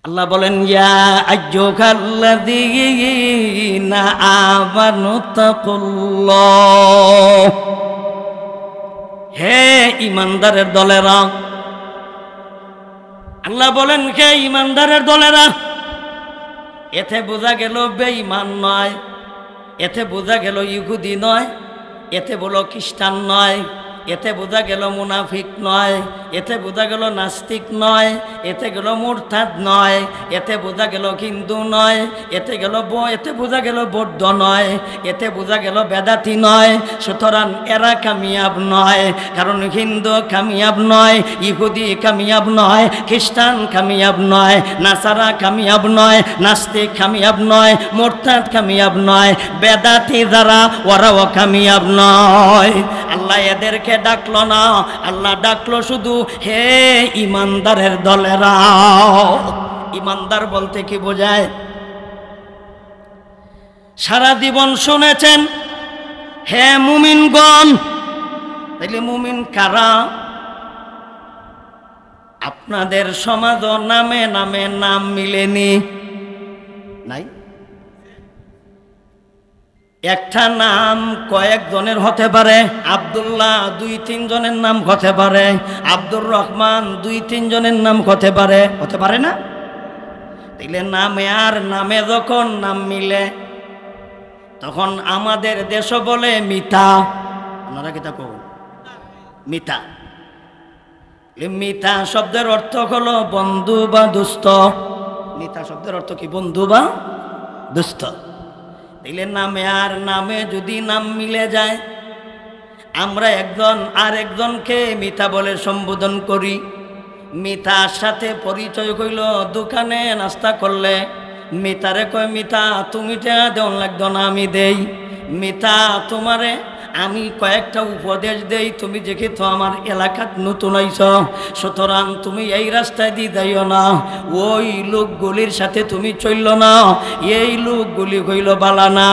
আল্লাহ বলেন ইয়া আইয়ুহাল্লাযীনা আমানু তাকুল্লাহ, হে ঈমানদারের দলেরা। আল্লাহ বলেন হে ঈমানদারের দলেরা। এতে বোঝা গেল বেঈমান নয়, এতে বোঝা গেল ইহুদি নয়, এতে বলো খ্রিস্টান নয়, এতে বোঝা গেল মুনাফিক নয়, এতে বোঝা গেল নাস্তিক নয়, এতে গেল মুরতাদ নয়, এতে বোঝা গেল হিন্দু নয়, এতে বোঝা গেল বৌদ্ধ নয়, এতে বোঝা গেল বেদাতি নয়। সুতরাং এরা কামিয়াব নয়, কারণ হিন্দু কামিয়াব নয়, ইহুদি কামিয়াব নয়, খ্রিস্টান কামিয়াব নয়, নাসারা কামিয়াব নয়, নাস্তিক কামিয়াব নয়, মুরতাদ কামিয়াব নয়, বেদাতি যারা ওরাও কামিয়াব নয়। আল্লাহ এদেরকে ডাকলো না, আল্লাহ ডাকলো শুধু হে ঈমানদারের দলেরা। ঈমানদার বলতে কি বোঝায়? সারা জীবন শুনেছেন হে মুমিনগণ, তাইলে মুমিন কারা? আপনাদের সমাজ নামে নামে নাম মিলেনি, নাই? একটা নাম কয়েকজনের হতে পারে, আব্দুল্লাহ 2-3 জনের নাম হতে পারে, আব্দুর রহমান 2-3 জনের নাম হতে পারে না? তাইলে নামে আর নামে যখন নাম মিলে তখন আমাদের দেশ বলে মিতা। আপনারা কি তা কো মিতা? মিতা শব্দের অর্থ হলো বন্ধু বা দুস্থ। মিতা শব্দের অর্থ কি? বন্ধু বা দুস্থ। তাইলে নামে আর নামে যদি নাম মিলে যায়, আমরা একজন আর একজনকে মিতা বলে সম্বোধন করি। মিতার সাথে পরিচয় হইল দোকানে নাস্তা করলে, মিতারে কয় মিতা তুমি দেওয়ান লাগতো না, আমি দেই। মিতা তোমারে আমি কয়েকটা উপদেশ দেই, তুমি যেহেতু আমার এলাকাত নতুন আইছ, সুতরাং তুমি এই রাস্তায় দিয়ে যাইও না, ওই লোকগুলির সাথে তুমি চলল না, এই লোকগুলি হইল বালানা,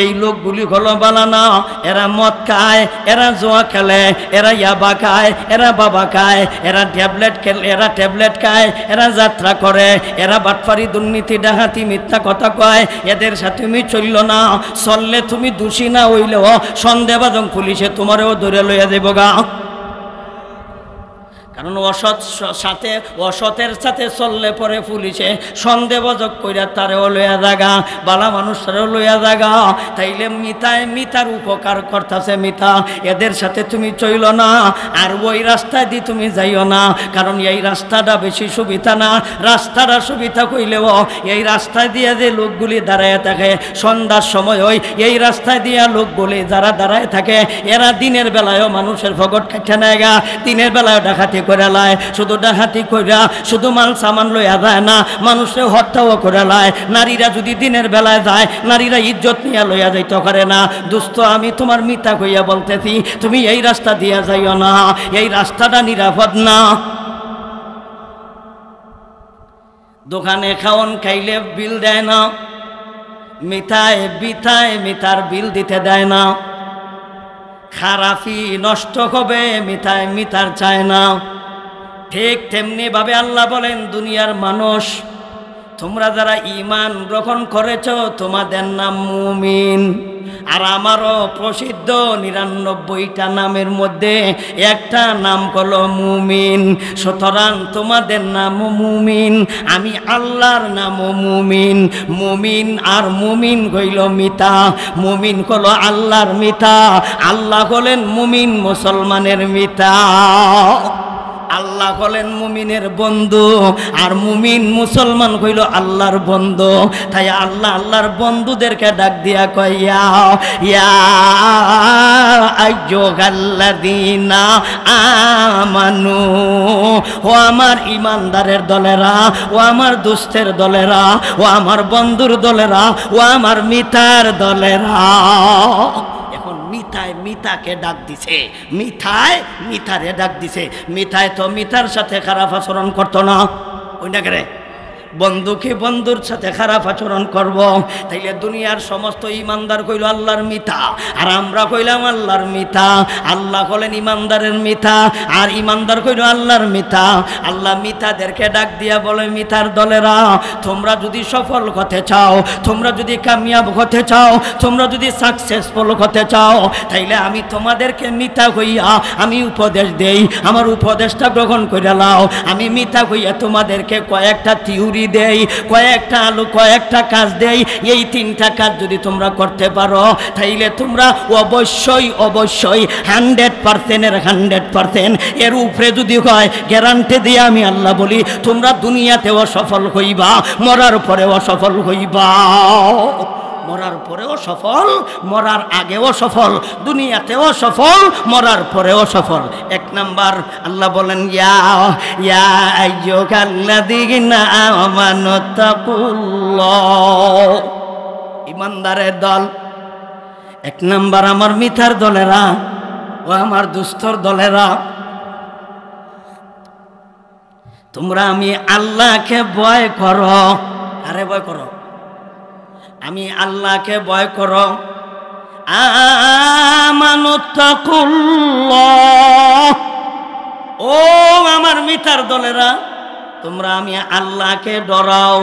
এই লোকগুলি হলো বালানা। এরা মদ খায়, এরা জোয়া খেলে, এরা ইয়াবা খায়, এরা বাবা খায়, এরা ট্যাবলেট খায়, এরা যাত্রা করে, এরা বাটফারি দুর্নীতি ডাকাতি মিথ্যা কথা কয়। এদের সাথে তুমি চলল না, চললে তুমি দোষী না হইলেও সন্দেহবাদক পুলিশে তোমারও ধরে লইয়া দেব গা। কারণ অসতের সাথে চললে পরে পুলিশে সন্দেহবাদক কইরা তারেও লইয়া জাগা, বালা মানুষেরও লইয়া জাগা। তাইলে মিতার উপকার করতেছে মিতা। এদের সাথে তুমি চইল না, আর ওই রাস্তায় দিয়ে তুমি যাইও না, কারণ এই রাস্তাটা বেশি সুবিধা না। রাস্তাটা সুবিধা কইলেও এই রাস্তায় দিয়ে যে লোকগুলি দাঁড়ায় থাকে সন্ধ্যার সময়, ওই এই রাস্তায় দিয়ে লোকগুলি যারা দাঁড়ায় থাকে এরা দিনের বেলায়ও মানুষের ফগট কাটছে না গা, দিনের বেলায় ডাকাতি করে লায়। শুধু ডাকাতি কইরা শুধু মাল সামান লইয়া যায় না, মানুষের হত্যাও করে লায়। নারীরা যদি দিনের বেলায় যায়, নারীরা ইজ্জত নিয়ে লইয়া যাইতে পারে না। দোস্ত আমি তোমার মিতা কইয়া বলতেছি, তুমি এই রাস্তা দিয়া যাইও না, এই রাস্তাটা নিরাপদ না। দোকানে খাওন খাইলে বিল দেয় না, মিতার বিল দিতে দেয় না। খারাপি নষ্ট হবে, মিতার চায় না। ঠিক তেমনি ভাবে আল্লাহ বলেন দুনিয়ার মানুষ, তোমরা যারা ঈমান গ্রহণ করেছ তোমাদের নাম মুমিন। আর আমারও প্রসিদ্ধ 99টা নামের মধ্যে একটা নাম হলো মুমিন। সুতরাং তোমাদের নাম মুমিন, আমি আল্লাহর নাম মুমিন। মুমিন আর মুমিন হইল মিতা, মুমিন হলো আল্লাহর মিতা, আল্লাহ হলেন মুমিন মুসলমানের মিতা। আল্লাহ হলেন মুমিনের বন্ধু, আর মুমিন মুসলমান হইল আল্লাহর বন্ধু। তাই আল্লাহর বন্ধুদেরকে ডাক দিয়া কয় ইয়া আইয়ুহাল্লাযীনা আমানু, ও আমার ঈমানদারের দলেরা, ও আমার দোস্তের দলেরা, ও আমার বন্ধুর দলেরা, ও আমার মিতার দলেরা। মিতাকে ডাক দিছে, মিতারে ডাক দিছে। মিতায় তো মিতার সাথে খারাপ আচরণ করতো না, ওই না করে বন্ধুকে বন্ধুর সাথে খারাপ আচরণ করব, তাইলে দুনিয়ার সমস্ত ইমানদার কইল আল্লাহর মিথ্যা, আর আমরা কইলাম আল্লাহর মিথ্যা। আল্লাহ হলেন ইমানদারের মিথ্যা, আর ইমানদার কইল আল্লাহর মিথ্যা। আল্লাহ মিথ্যাদেরকে ডাক দিয়া বলে, মিথ্যার দলেরা, তোমরা যদি সফল হতে চাও, তোমরা যদি কামিয়াব হতে চাও, তোমরা যদি সাকসেসফুল হতে চাও, তাইলে আমি তোমাদেরকে মিথ্যা হইয়া আমি উপদেশ দেই, আমার উপদেশটা গ্রহণ করে নাও। আমি মিথ্যা হইয়া তোমাদেরকে কয়েকটা থিওরি দেই, কয়েকটা কাজ দেই। এই 3টা কাজ যদি তোমরা করতে পারো, তাইলে তোমরা অবশ্যই 100% এর উপরে যদি হয়, গ্যারান্টি দিয়ে আমি আল্লাহ বলি, তোমরা দুনিয়াতেও সফল হইবা, মরার পরেও সফল হইবা। মরার পরেও সফল, মরার আগেও সফল, দুনিয়াতেও সফল, মরার পরেও সফল। 1 নাম্বার আল্লাহ বলেন, ইয়া আইয়ুহাল্লাযীনা আমানু তাকুল্লাহ। ইমানদারের দল 1 নাম্বার, আমার মিথ্যার দলেরা ও আমার দুস্তর দলেরা, তোমরা আমি আল্লাহকে ভয় করো। আরে ভয় করো, আমি আল্লাহকে ভয় করো। আমানুত্তাকুল্লাহ। ও আমার মিথ্যার দলেরা, তোমরা আমি আল্লাহকে ডরাও,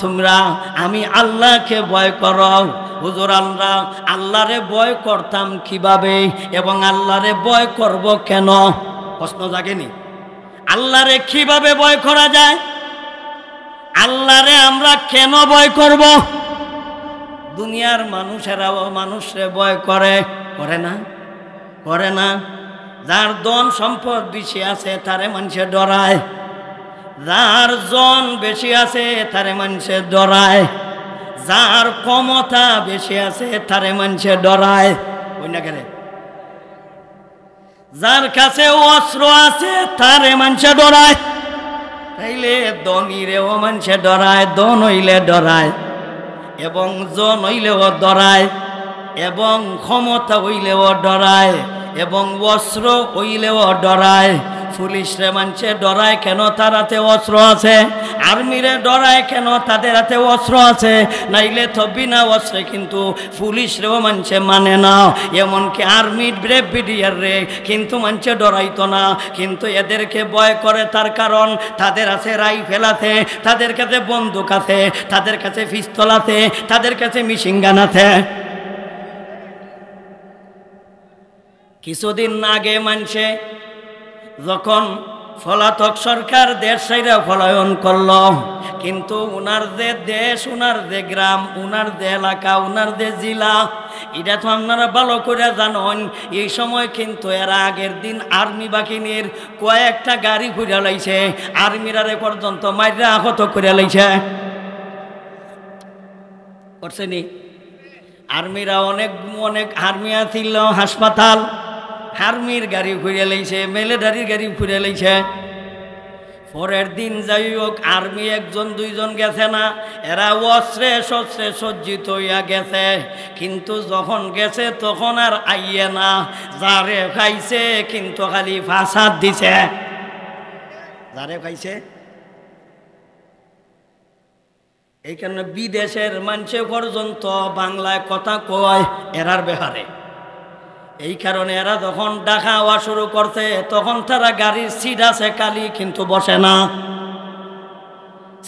তোমরা আমি আল্লাহকে ভয় করো। হুজুর, আমরা আল্লাহরে ভয় করতাম কিভাবে এবং আল্লাহরে ভয় করব কেন? প্রশ্ন জাগেনি? আল্লাহরে কিভাবে ভয় করা যায়? আল্লাহরে আমরা কেন ভয় করব? দুনিয়ার মানুষেরাও মানুষরে ভয় করে না? করে না? যার ধন সম্পদ বেশি আছে তারে মানুষে ডরায়, যার জন বেশি আছে তারে মানুষে ডরায়, যার ক্ষমতা বেশি আছে তারে মানুষে ডরায়। ওই না করে, যার কাছে অস্ত্র আছে তারে মানুষে ডরায়। তাইলে ধনীরেও মানুষে ডরায়, ধন হইলে ডরায়, এবং জন হইলেও ডরায়, এবং ক্ষমতা হইলেও ডরায়, এবং অস্ত্র হইলেও ডরায়। পুলিশরে মানুষে ডরায় কেন? তার হাতে অস্ত্র আছে। আর্মিরে ডরায় কেন? তাদের হাতে অস্ত্র আছে। নাইলে তো বিনা অস্ত্রে কিন্তু পুলিশরেও মানুষে মানে না, এমনকি আর্মির ব্রিগেডিয়ার রে কিন্তু মানুষে ডরাইতো না। কিন্তু এদেরকে ভয় করে, তার কারণ তাদের কাছে রাইফেল আছে, তাদের কাছে বন্দুক আছে, তাদের কাছে পিস্তল আছে, তাদের কাছে মেশিন গান আছে। কিছুদিন আগে মানুষে যখন পলাতক সরকার দেশ ছাইরা পলায়ন করল, কিন্তু উনার যে দেশ, উনার যে গ্রাম, উনার যে এলাকা, উনার যে জেলা, এটা তো আপনারা ভালো করে জানেন। এই সময় কিন্তু এরা আগের দিন আর্মি বাহিনীর কয়েকটা গাড়ি ঘুরে লাইছে, আর্মিরারে পর্যন্ত মাইরা আহত করে লাইছে। করছেনি? আর্মিরা অনেক আর্মি আছিল, হাসপাতাল আর্মির গাড়ি ঘুরে লাইছে, মিলিটারির গাড়ি ঘুরে লাইছে। পরের দিন যাই হোক, আর্মি 1-2 গেছে না, এরা অস্ত্রে শস্ত্রে সজ্জিত হইয়া গেছে। কিন্তু যখন গেছে তখন আর আইয়ে না, যারে খাইছে কিন্তু খালি ফাসাদ দিছে। যারে খাইছে, এই কারণে বিদেশের মানুষে পর্যন্ত বাংলায় কথা কয় এরার ব্যাপারে। এই কারণে এরা যখন ডাকা হওয়া শুরু করছে, তখন তারা গাড়ির সিট আছে কালি, কিন্তু বসে না,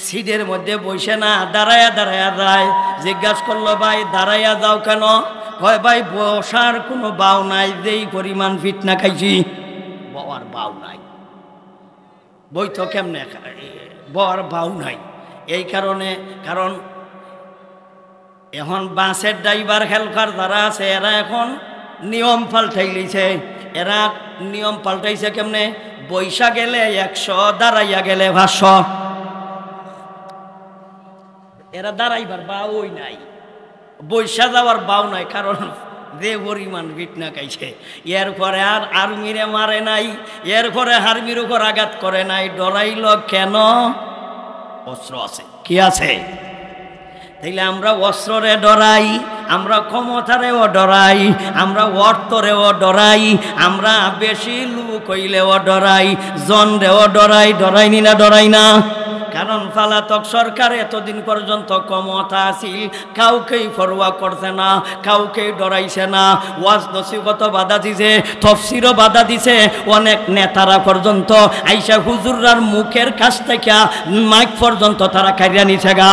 সিটের মধ্যে বসে না, দাঁড়ায়া যায়। জিজ্ঞাসা করলো, ভাই দাঁড়াইয়া যাও কেন? কয়, ভাই বসার কোনো বাউ নাই, যেই পরিমাণ ফিটনা খাইছি, বওয়ার বাউ নাই। বই তো কেমনে, বওয়ার বাউ নাই। এই কারণে, কারণ এখন বাসের ড্রাইভার হেল্পার যারা আছে, এরা এখন নিয়ম পাল্টাই লইছে। এরা নিয়ম পাল্টাইছে কেমনে? বৈশা গেলে 100, দাঁড়াইয়া গেলে 500। এরা দাঁড়াইবার বাউই নাই, বৈশা যাওয়ার বাউ নাই, কারণ যে পরিমাণ ফিটনা খাইছে। এরপরে আর আর্মিরে মারে নাই, এরপরে আর্মির উপর আঘাত করে নাই। ডরাইল কেন? অস্ত্র আছে। কি আছে? তাইলে আমরা অস্ত্ররে ডরাই, আমরা ক্ষমতারেও ডরাই, আমরা অর্থরেও ডরাই, আমরা বেশি লোক হইলেও ডরাই, জনরেও ডরাই। ডরাইনি না? ডরাই না? কারণ পলাতক সরকার এতদিন পর্যন্ত ক্ষমতা আছিল, কাউকেই পরোয়া করছে না, কাউকেই ডরাইছে না। ওয়াজ নসিহত বাধা দিছে, তফসিরও বাধা দিছে। অনেক নেতারা পর্যন্ত আইসা হুজুররার মুখের কাছ থেকে মাইক পর্যন্ত তারা কাইরা নিছে গা।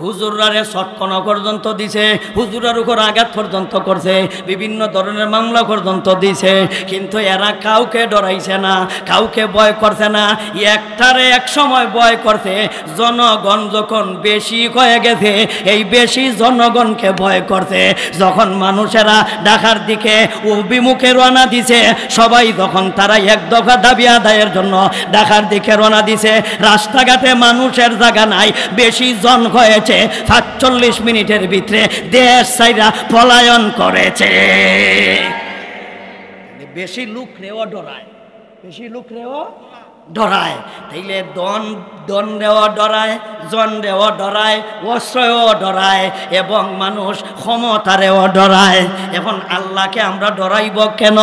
হুজুরারে শটকনা পর্যন্ত দিছে, হুজুরার উপর আঘাত পর্যন্ত করছে, বিভিন্ন ধরনের মামলা পর্যন্ত দিছে। কিন্তু এরা কাউকে ডরাইছে না, কাউকে ভয় করছে না। একটারে এক সময় ভয় করছে, জনগণ যখন বেশি হয়ে গেছে, এই বেশি জনগণকে ভয় করছে। যখন মানুষেরা ঢাকার দিকে অভিমুখে রওনা দিছে, সবাই যখন তারা এক দফা দাবি আদায়ের জন্য ঢাকার দিকে রওনা দিছে, রাস্তাঘাটে মানুষের জায়গা নাই, বেশি জন হয়েছে। ৪৫ মিনিটের ভিতরে দেশ ছাইরা পলায়ন করেছে। বেশি লোক রেও ডরায়, বেশি লোক রেও ডরায়। তাইলে দন রেও ডরায়, জন রেও ডরায়, অস্ত্রও ডরায় এবং মানুষ ক্ষমতারেও ডরায়। এখন আল্লাহকে আমরা ডরাইব কেন?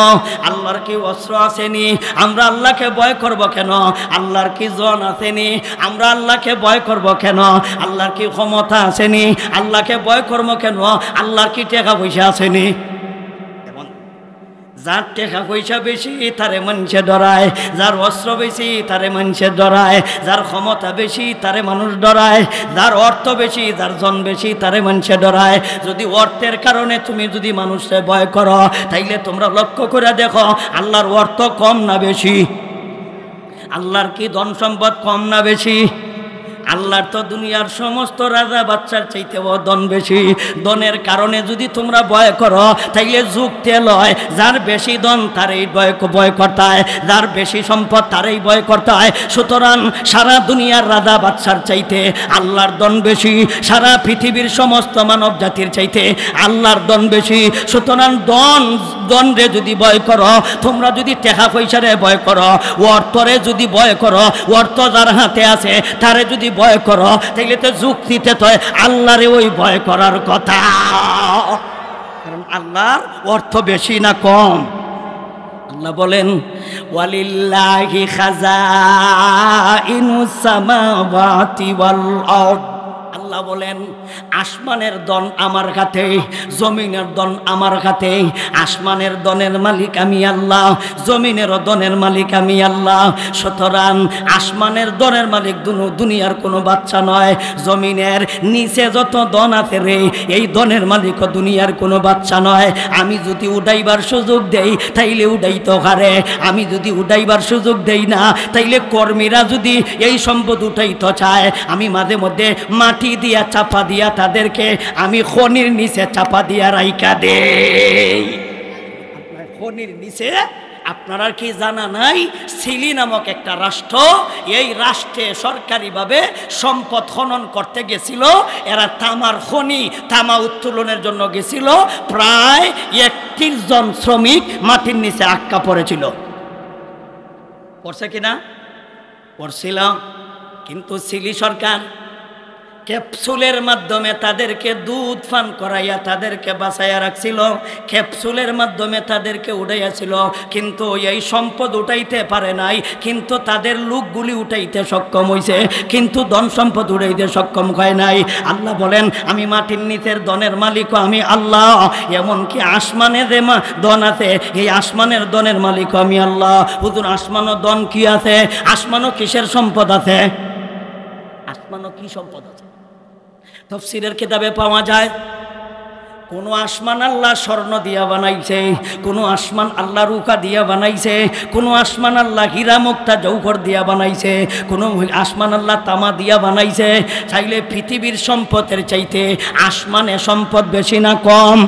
আল্লাহর কি অস্ত্র আসেনি? আমরা আল্লাহকে ভয় করব কেন? আল্লাহর কি জন আসেনি? আমরা আল্লাহকে ভয় করব কেন? আল্লাহর কি ক্ষমতা আসেনি? আল্লাহকে ভয় করব কেন? আল্লাহর কি টাকা পয়সা আসেনি? যার টাকা পয়সা বেশি তারে মানুষে ডরায়, যার অস্ত্র বেশি তারে মানুষে ডরায়, যার ক্ষমতা বেশি তারে মানুষ ডরায়, যার অর্থ বেশি, যার জন বেশি তারে মানুষে ডরায়। যদি অর্থের কারণে তুমি যদি মানুষকে ভয় করো, তাইলে তোমরা লক্ষ্য করে দেখো আল্লাহর অর্থ কম না বেশি? আল্লাহর কি ধন সম্পদ কম না বেশি? আল্লাহর তো দুনিয়ার সমস্ত রাজা বাচ্চার চাইতেও ধন বেশি। ধনের কারণে যদি তোমরা ভয় করো, তাইলে যুক্তি লয় যার বেশি ধন তারই ভয় করতে হয়, যার বেশি সম্পদ তারই ভয় করতে হয়। সুতরাং সারা দুনিয়ার রাজা বাচ্চার চাইতে আল্লাহর ধন বেশি, সারা পৃথিবীর সমস্ত মানব জাতির চাইতে আল্লাহর ধন বেশি। সুতরাং দনরে যদি ভয় করো, তোমরা যদি টাকা পয়সারে ভয় করো, অর্থরে যদি ভয় করো, অর্থ যার হাতে আছে তারে যদি ভয় করো, তাইলে তো যুক্তিতে তো আল্লাহরে ওই ভয় করার কথা। কারণ আল্লাহর অর্থ বেশি না কম? আল্লাহ বলেন ওয়ালিল্লাহি খাযাইনুস সামাওয়াতি ওয়াল আরদ। আল্লাহ বলেন আসমানের দন আমার হাতে, জমিনের দন আমার হাতে। আসমানের দনের মালিক আমি আল্লাহ, জমিনের দনের মালিক আমি আল্লাহ। সুতরাং আসমানের দনের মালিক দুনিয়ার কোনো বাচ্চা নয়, জমিনের নিচে যত দন আছে রে, এই দনের মালিকও দুনিয়ার কোনো বাচ্চা নয়। আমি যদি উড়াইবার সুযোগ দেই তাইলে উড়াইতে পারে, আমি যদি উড়াইবার সুযোগ দেই না, তাইলে কর্মীরা যদি এই সম্পদ উঠাইতে চায়, আমি মাঝে মধ্যে মাটি দিয়া চাপা দিয়া তাদেরকে আমি খনির নিচে চাপা দিয়া রাইকা দেই। খনির নিচে আপনারা কি জানা নাই, সিলি নামক একটা রাষ্ট্র, এই রাষ্ট্রে সরকারিভাবে সম্পদ খনন করতে গেছিল। এরা তামার খনি, তামা উত্তোলনের জন্য গেছিল। প্রায় 31 জন শ্রমিক মাটির নিচে আটকা পড়েছিল। পড়ছে কিনা? পড়ছিল। কিন্তু সিলি সরকার ক্যাপসুলের মাধ্যমে তাদেরকে দুধ পান করাইয়া তাদেরকে বাঁচাইয়া রাখছিল, ক্যাপসুলের মাধ্যমে তাদেরকে উঠাইয়াছিল। কিন্তু এই সম্পদ উঠাইতে পারে নাই, কিন্তু তাদের লোকগুলি উঠাইতে সক্ষম হয়েছে, কিন্তু ধন সম্পদ উঠাইতে সক্ষম হয় নাই। আল্লাহ বলেন আমি মাটির নিচের ধনের মালিকও আমি আল্লাহ। এমনকি আসমানের যে ধন আছে, এই আসমানের ধনের মালিকও আমি আল্লাহ। হুজুর আসমানও ধন কি আছে? আসমানও কিসের সম্পদ আছে? আসমানও কি সম্পদ আছে? তাফসীরের কিতাবে পাওয়া যায়, কোন আসমান আল্লাহ স্বর্ণ দিয়া বানাইছে, কোন আসমান আল্লাহ রূপা দিয়া বানাইছে, কোন আসমান আল্লাহ হীরা মুক্তা জৌহর দিয়া বানাইছে, কোন আসমান আল্লাহ তামা দিয়া বানাইছে। চাইলে পৃথিবীর সম্পদের চাইতে আসমানে সম্পদ বেশি না কম?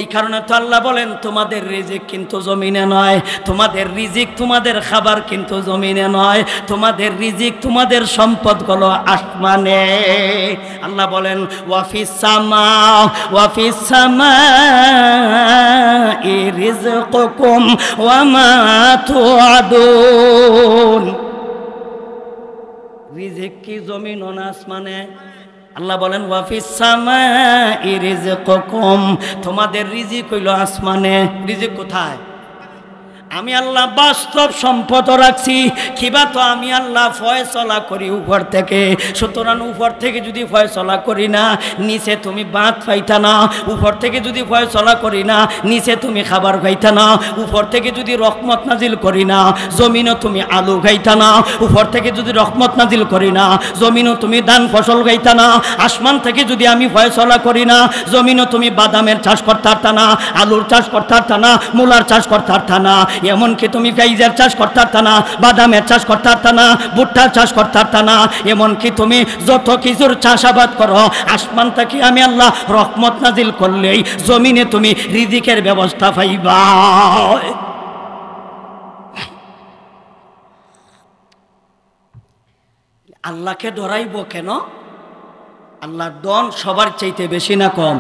এই কারণে তো আল্লাহ বলেন তোমাদের রিজিক কিন্তু জমিনে নয়, তোমাদের রিজিক তোমাদের খাবার কিন্তু জমিনে নয়, তোমাদের রিজিক তোমাদের সম্পদ হলো আসমানে। আল্লাহ বলেন ওয়াফিস সামাই রিজকুকুম ওয়া মা তুআদুন। রিজিক কি জমিন না আসমানে? আল্লাহ বলেন ওয়াফিস সামাই রিজকুকুম, তোমাদের রিজিক হইল আসমানে। রিজিক কোথায়? আমি আল্লাহ বাস্তব সম্পদ রাখছি, কিবা তো আমি আল্লাহ ফয়সলা করি উপর থেকে। সুতরাং উপর থেকে যদি ফয়সলা করি না, নিচে তুমি ভাত পাইতা না। উপর থেকে যদি ফয়সলা করি না, নিচে তুমি খাবার খাইতা না। উপর থেকে যদি রহমত নাজিল করি না, জমিনও তুমি আলু খাইতা না। উপর থেকে যদি রহমত নাজিল করি না, জমিনও তুমি ধান ফসল খাইতা না। আসমান থেকে যদি আমি ফয়সলা করি না, জমিনও তুমি বাদামের চাষ করতে পারতা না, আলুর চাষ করতে পারতা না, মূলার চাষ করতে পারতা না। এমনকি তুমি পেঁয়াজের চাষ করতে পারতা না, বাদামের চাষ করতে পারতা না, ভুট্টার চাষ করতে পারতা না। এমনকি তুমি যত কিছুর চাষাবাদ করো, আসমান থেকে আমি আল্লাহ রহমত নাজিল করলেই জমিনে তুমি রিজিকের ব্যবস্থা পাইবা। আল্লাহকে ডরাইব কেন? আল্লাহর দন সবার চাইতে বেশি না কম?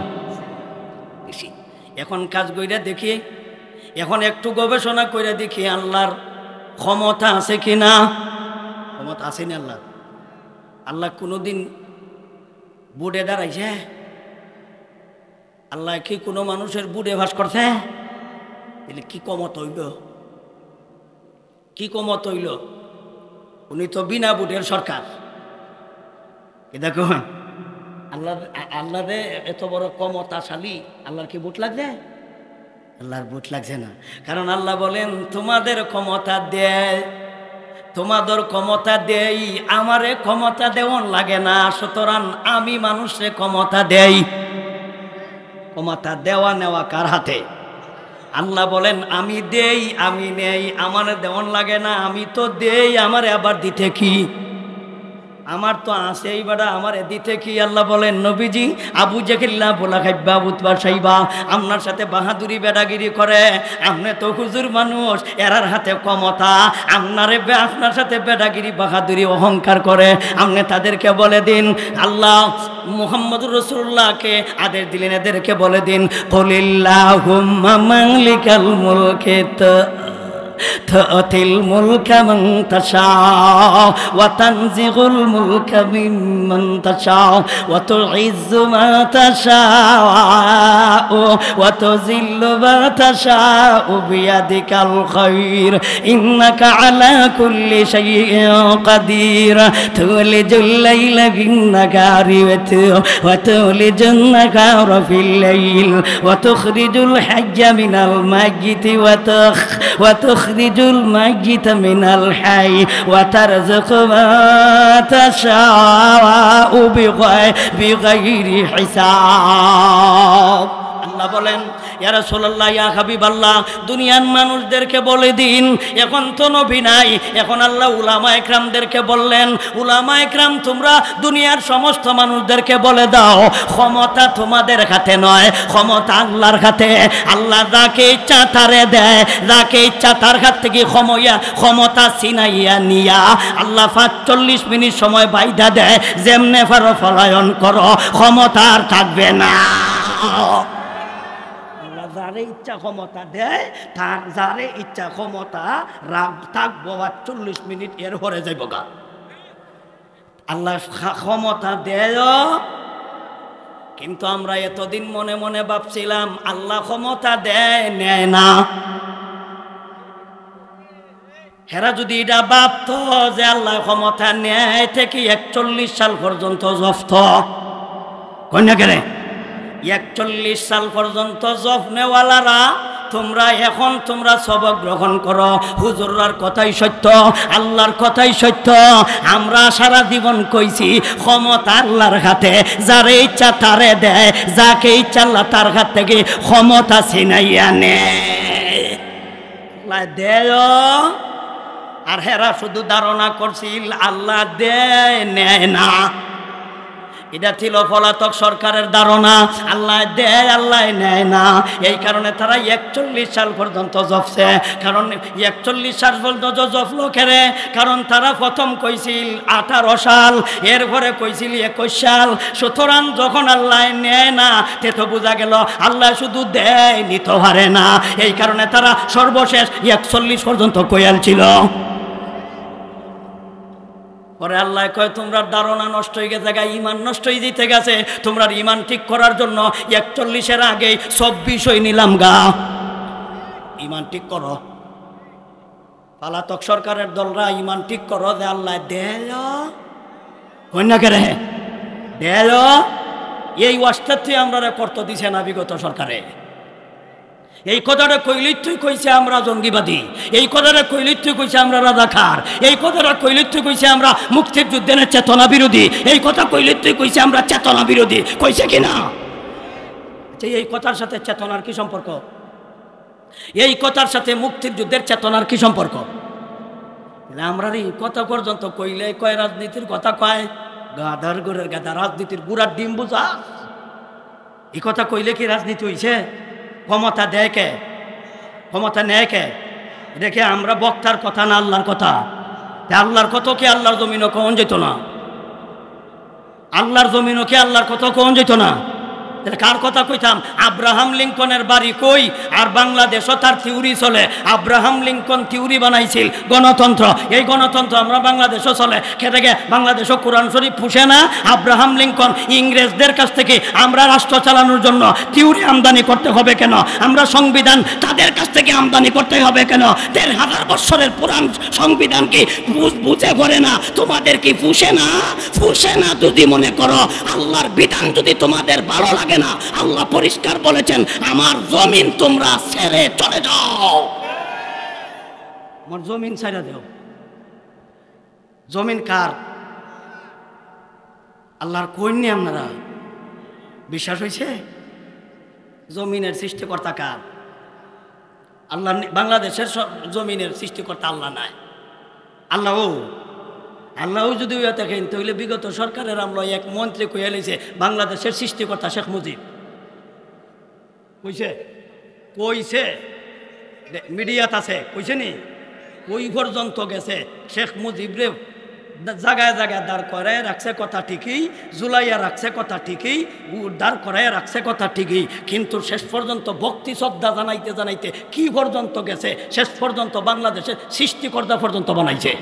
বেশি। এখন কাজ কইরা দেখি, এখন একটু গবেষণা করে দেখি আল্লাহর ক্ষমতা আছে কি না। ক্ষমতা আছে না আল্লাহ? আল্লাহ কোনোদিন বুড়ে দাঁড়াইছে? আল্লাহ কি কোনো মানুষের বুড়ে বাস করছে? তাহলে কি কমত হইল? কি কমত হইল? উনি তো বিনা বুটের সরকার। এ দেখো আল্লাহ, আল্লাহরে এত বড় ক্ষমতাশালী, আল্লাহর কি বুট লাগছে? আল্লাহর বুট লাগছে না। কারণ আল্লাহ বলেন তোমাদের ক্ষমতা দেয়, তোমাদের ক্ষমতা দেই, আমারে ক্ষমতা দেওয়ান লাগে না। সুতরাং আমি মানুষের ক্ষমতা দেই। ক্ষমতা দেওয়া নেওয়া কার হাতে? আল্লাহ বলেন আমি দেই, আমি নেই, আমার দেওয়ান লাগে না। আমি তো দেই, আমারে আবার দিতে কি? আমার তো আছে এইবার আমার দিতে কি? আল্লাহ বলেন নবীজি আবু জেহেল্লা বলা খাইবা বুতবা সাইবা আপনার সাথে বাহাদুরি বেড়াগিরি করে। আপনি তো হুজুর মানুষ, এরার হাতে ক্ষমতা, আপনার সাথে বেড়াগিরি বাহাদুরি অহংকার করে। আপনি তাদেরকে বলে দিন, আল্লাহ মুহাম্মদুর রাসূলুল্লাহকে আদেশ দিলেন এদেরকে বলে দিন কুলিল্লাহুম্মা মালিকাল মুলকি তুতিল মুলকা মান তাশাউ ওয়া তানজিউল মুলকা মিম্মান তাশাউ ওয়া তুইজ্জু মা তাশাউ ওয়া তুযিল্লু মা তাশাউ বিয়াদিকাল খায়র ইন্নাকা আলা কুল্লি শাইইন কাদির তুলিজুল লাইলা বিন নাহারি ওয়া তুলিজুন নাহারা ফিল লাইল ওয়া তুখরিজুল হাইয়্যা মিনাল মাইয়িতি ওয়া তুখরিজুল মাইয়িতা মিনাল হাই ওয়া তারযুকু মা তাশাউ বিগাইরি হিসাব। আল্লাহ বলেন ইয়া রাসূলুল্লাহ, ইয়া হাবিবাল্লাহ, দুনিয়ার মানুষদেরকে বলে দিন, এখন তো নবী নাই, এখন আল্লাহ উলামা একরামদেরকে বললেন, উলামা একরাম তোমরা দুনিয়ার সমস্ত মানুষদেরকে বলে দাও ক্ষমতা তোমাদের হাতে নয়, ক্ষমতা আল্লাহর হাতে। আল্লাহ যাকে ইচ্ছা তারে দেয়, যাকে ইচ্ছা তার হাত থেকে ক্ষমতা ছিনাইয়া নিয়া আল্লাহ ৪৫ মিনিট সময় বাইধা দেয়, যেমনে পারো পলায়ন করো, ক্ষমতা আর থাকবে না। যারে ইচ্ছা ক্ষমতা দেয়, তার যারে ইচ্ছা ক্ষমতা থাকবো ৪৫ মিনিট, এর পরে যাইব গা। আল্লাহ ক্ষমতা দেয়, কিন্তু আমরা এতদিন মনে মনে ভাবছিলাম আল্লাহ ক্ষমতা দেয়, নেয় না। হেরা যদি এটা ভাবত যে আল্লাহ ক্ষমতা নেয় থেকে ৪১ সাল পর্যন্ত জফত কন্যা কেনে ৪১ সাল পর্যন্ত জফ নেওয়ালারা তোমরা সবক গ্রহণ করো, হুজুরার কথাই সত্য, আল্লাহর কথাই সত্য। আমরা সারা জীবন কইছি ক্ষমতা আল্লাহর হাতে, যারে ইচ্ছা তারে দেয়, যাকে ইচ্ছা আল্লাহ তার হাত থেকে ক্ষমতা ছিনাইয়া দেয়। আর হেরা শুধু ধারণা করছিল আল্লাহ দেয়, নেয় না। এটা ছিল পলাতক সরকারের ধারণা, আল্লাহ দেয় আল্লাহ নেয় না। এই কারণে তারা ৪১ সাল পর্যন্ত জপছে। কারণ ৪১ সাল পর্যন্ত জপলো খেরে, কারণ তারা প্রথম কইছিল ১৮ সাল, এরপরে কইছিল ২১ সাল। সুতরাং যখন আল্লাহ নেয় না, তে তো বোঝা গেল আল্লাহ শুধু দেয়, নিতে পারে না। এই কারণে তারা সর্বশেষ ৪১ পর্যন্ত কয়াল ছিল। পরে আল্লাহ কয় তোমরা ধারণা নষ্ট হয়ে গেছে, ইমান নষ্ট হয়ে যেতে গেছে, তোমরা ইমান ঠিক করার জন্য ৪১-এর আগে ২৪ নিলাম গা, ইমান ঠিক করো। পালাতক সরকারের দলরা ইমান ঠিক করো যে আল্লাহ দেয় কন্যাকে রে দেয়। এই ওয়াজটাতে আমরা করতে দিছে না বিগত সরকারে। এই কথাটা কইলি তুই কইছে আমরা জঙ্গিবাদী, এই কথাটা কইলি তুই কইছে আমরা রাজাকার, এই কথাটা কইলি তুই কইছে আমরা মুক্তির যুদ্ধের চেতনা বিরোধী, এই কথা কইলি তুই কইছে আমরা চেতনা বিরোধী, কইছে কিনা? এই কথার সাথে চেতনার কি সম্পর্ক? এই কথার সাথে মুক্তির যুদ্ধের চেতনার কি সম্পর্ক? আমরা এই কথা পর্যন্ত কইলে কয় রাজনীতির কথা কয়, গাদার গোড়ের গাদা, রাজনীতির গুড়ার ডিম বুঝা। এই কথা কইলে কি রাজনীতি হইছে? ক্ষমতা দেয় কে? ক্ষমতা নেয় কে? দেখে আমরা বক্তার কথা না আল্লাহর কথা? আল্লাহর কত কি আল্লাহর জমিনও কখন যেত না? আল্লাহর জমিনও কি আল্লাহর কত কখন যেত না? কার কথা কইতাম? আব্রাহাম লিঙ্কনের বাড়ি কই আর বাংলাদেশও তার থিওরি চলে। আব্রাহাম লিঙ্কন থিওরি বানাইছিল গণতন্ত্র, এই গণতন্ত্র আমরা বাংলাদেশও চলে। খেতে বাংলাদেশও কোরআন শরীফ পুষে না। আব্রাহাম লিঙ্কন ইংরেজদের কাছ থেকে আমরা রাষ্ট্র চালানোর জন্য থিওরি আমদানি করতে হবে কেন? আমরা সংবিধান তাদের কাছ থেকে আমদানি করতে হবে কেন? ১,৫০০ বছরের পুরান সংবিধান কি বুঝে পড়ে না? তোমাদের কি পুষে না? পুষে না যদি মনে করো আল্লাহর বিধান যদি তোমাদের ভালো লাগে না, আল্লাহ পরিষ্কার বলেছেন আমার জমিন তোমরা ছেড়ে চলে যাও। আমার জমিন ছেড়ে দাও। জমিন কার? আল্লাহর কইনি আপনারা বিশ্বাস হয়েছে? জমিনের সৃষ্টিকর্তা কার? আল্লাহ। বাংলাদেশের জমিনের সৃষ্টিকর্তা আল্লাহ নাই। আল্লাহ যদি দেখেন তাহলে বিগত সরকারের আমরা এক মন্ত্রী কইয়া লইছে বাংলাদেশের সৃষ্টিকর্তা শেখ মুজিব। কইছে মিডিয়াত আছে, কইছে নি? ওই পর্যন্ত গেছে শেখ মুজিবরে জায়গায় জায়গায় দাঁড় করায় রাখছে কথা ঠিকই, জুলাইয়া রাখছে কথা ঠিকই, দাঁড় করায় রাখছে কথা ঠিকই, কিন্তু শেষ পর্যন্ত ভক্তি শ্রদ্ধা জানাইতে জানাইতে কি পর্যন্ত গেছে? শেষ পর্যন্ত বাংলাদেশের সৃষ্টিকর্তা পর্যন্ত বানাইছে।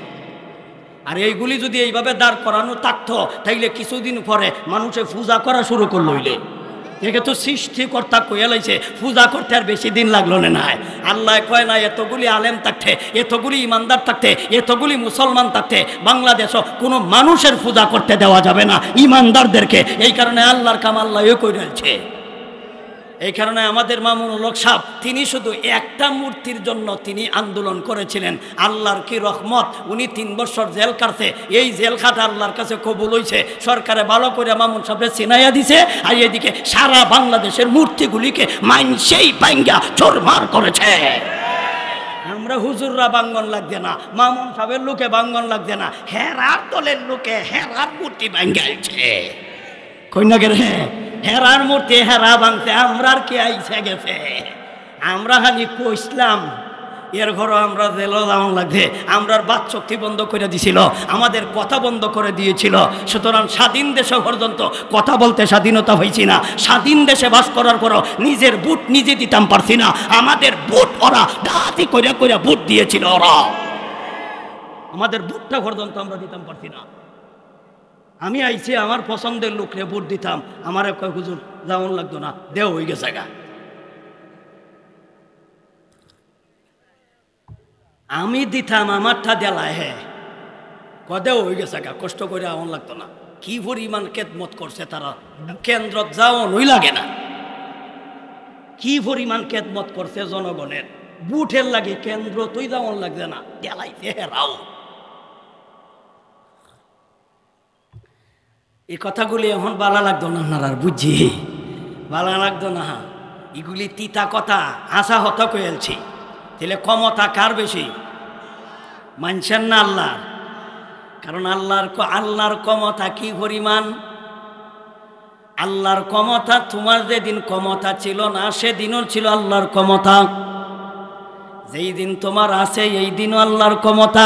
আর এইগুলি যদি এইভাবে দাঁড় করানো থাকতো তাইলে কিছুদিন পরে মানুষে পূজা করা শুরু করলো। হইলে একে তো সৃষ্টিকর্তা কইয়া লাইছে, পূজা করতে আর বেশি দিন লাগলো না। আল্লাহ কয় না এতগুলি আলেম থাকতে, এতগুলি ইমানদার থাকতে, এতগুলি মুসলমান থাকতে বাংলাদেশও কোনো মানুষের পূজা করতে দেওয়া যাবে না, ইমানদারদেরকে। এই কারণে আল্লাহর কাম আল্লাহ কইরা দিয়েছে। এই কারণে আমাদের মামুনুল হক সাহেব তিনি শুধু একটা মূর্তির জন্য তিনি আন্দোলন করেছিলেন। আল্লাহর কি রহমত, উনি ৩ বছর জেল কাটছে। এই জেল খাটা আল্লাহর কাছে কবুল হইছে। সরকারে ভালো করে মামুন সাহেবকে চিনাইয়া দিছে। আর এদিকে সারা বাংলাদেশের মূর্তিগুলিকে মাইনসেই ভাঙ্গা চোরমার করেছে। আমরা হুজুররা বাঙ্গন লাগছে না, মামুন সাহেবের লোকে বাঙ্গন লাগছে না, হেরার দলের লোকে হেরার মূর্তি ভাঙ্গাইছে। কন্যাকে রে হেরার মূর্তি হেরা ভাঙতে আমরার কে আইসে গেছে? আমরা খালি কইসলাম এর ঘরও আমরা জেলও যাওয়ান লাগছে। আমরার বাক শক্তি বন্ধ করে দিছিল, আমাদের কথা বন্ধ করে দিয়েছিল। সুতরাং স্বাধীন দেশে পর্যন্ত কথা বলতে স্বাধীনতা হয়েছি না। স্বাধীন দেশে বাস করার পরও নিজের বুট নিজে দিতাম পারছি না। আমাদের বুট ওরা ডাহাতি করে করে বুট দিয়েছিল। ওরা আমাদের বুটটা পর্যন্ত আমরা দিতাম পারছি না। আমি আইছি আমার পছন্দের লোকরে ভোট দিতাম, আমার কয় হুজুর যেমন লাগতো না, দেও হয়ে গেছে গা। আমি দিতাম আমারটা দেলায়, হ্যাঁ কদেও হয়ে গেছে গা, কষ্ট করে এমন লাগতো না। কি পরিমাণ খেদমত করছে তারা, কেন্দ্রত যাওয়া নই লাগে না। কি পরিমাণ খেদমত করছে জনগণের, বুটের লাগে কেন্দ্র তুই যেমন লাগছে না, দেলাইছে হেরাও। এই কথাগুলি এখন ভালো লাগতো না আপনার, আর বুঝছি ভালো লাগতো না। এগুলি তিতা কথা, হাসা হত কয়েলছি। তাহলে ক্ষমতা কার বেশি, মানছেন না আল্লাহর? কারণ আল্লাহর ক্ষমতা কি পরিমাণ। আল্লাহর ক্ষমতা, তোমার যেদিন ক্ষমতা ছিল না সেদিনও ছিল আল্লাহর ক্ষমতা। যেই দিন তোমার আছে এই দিনও আল্লাহর ক্ষমতা,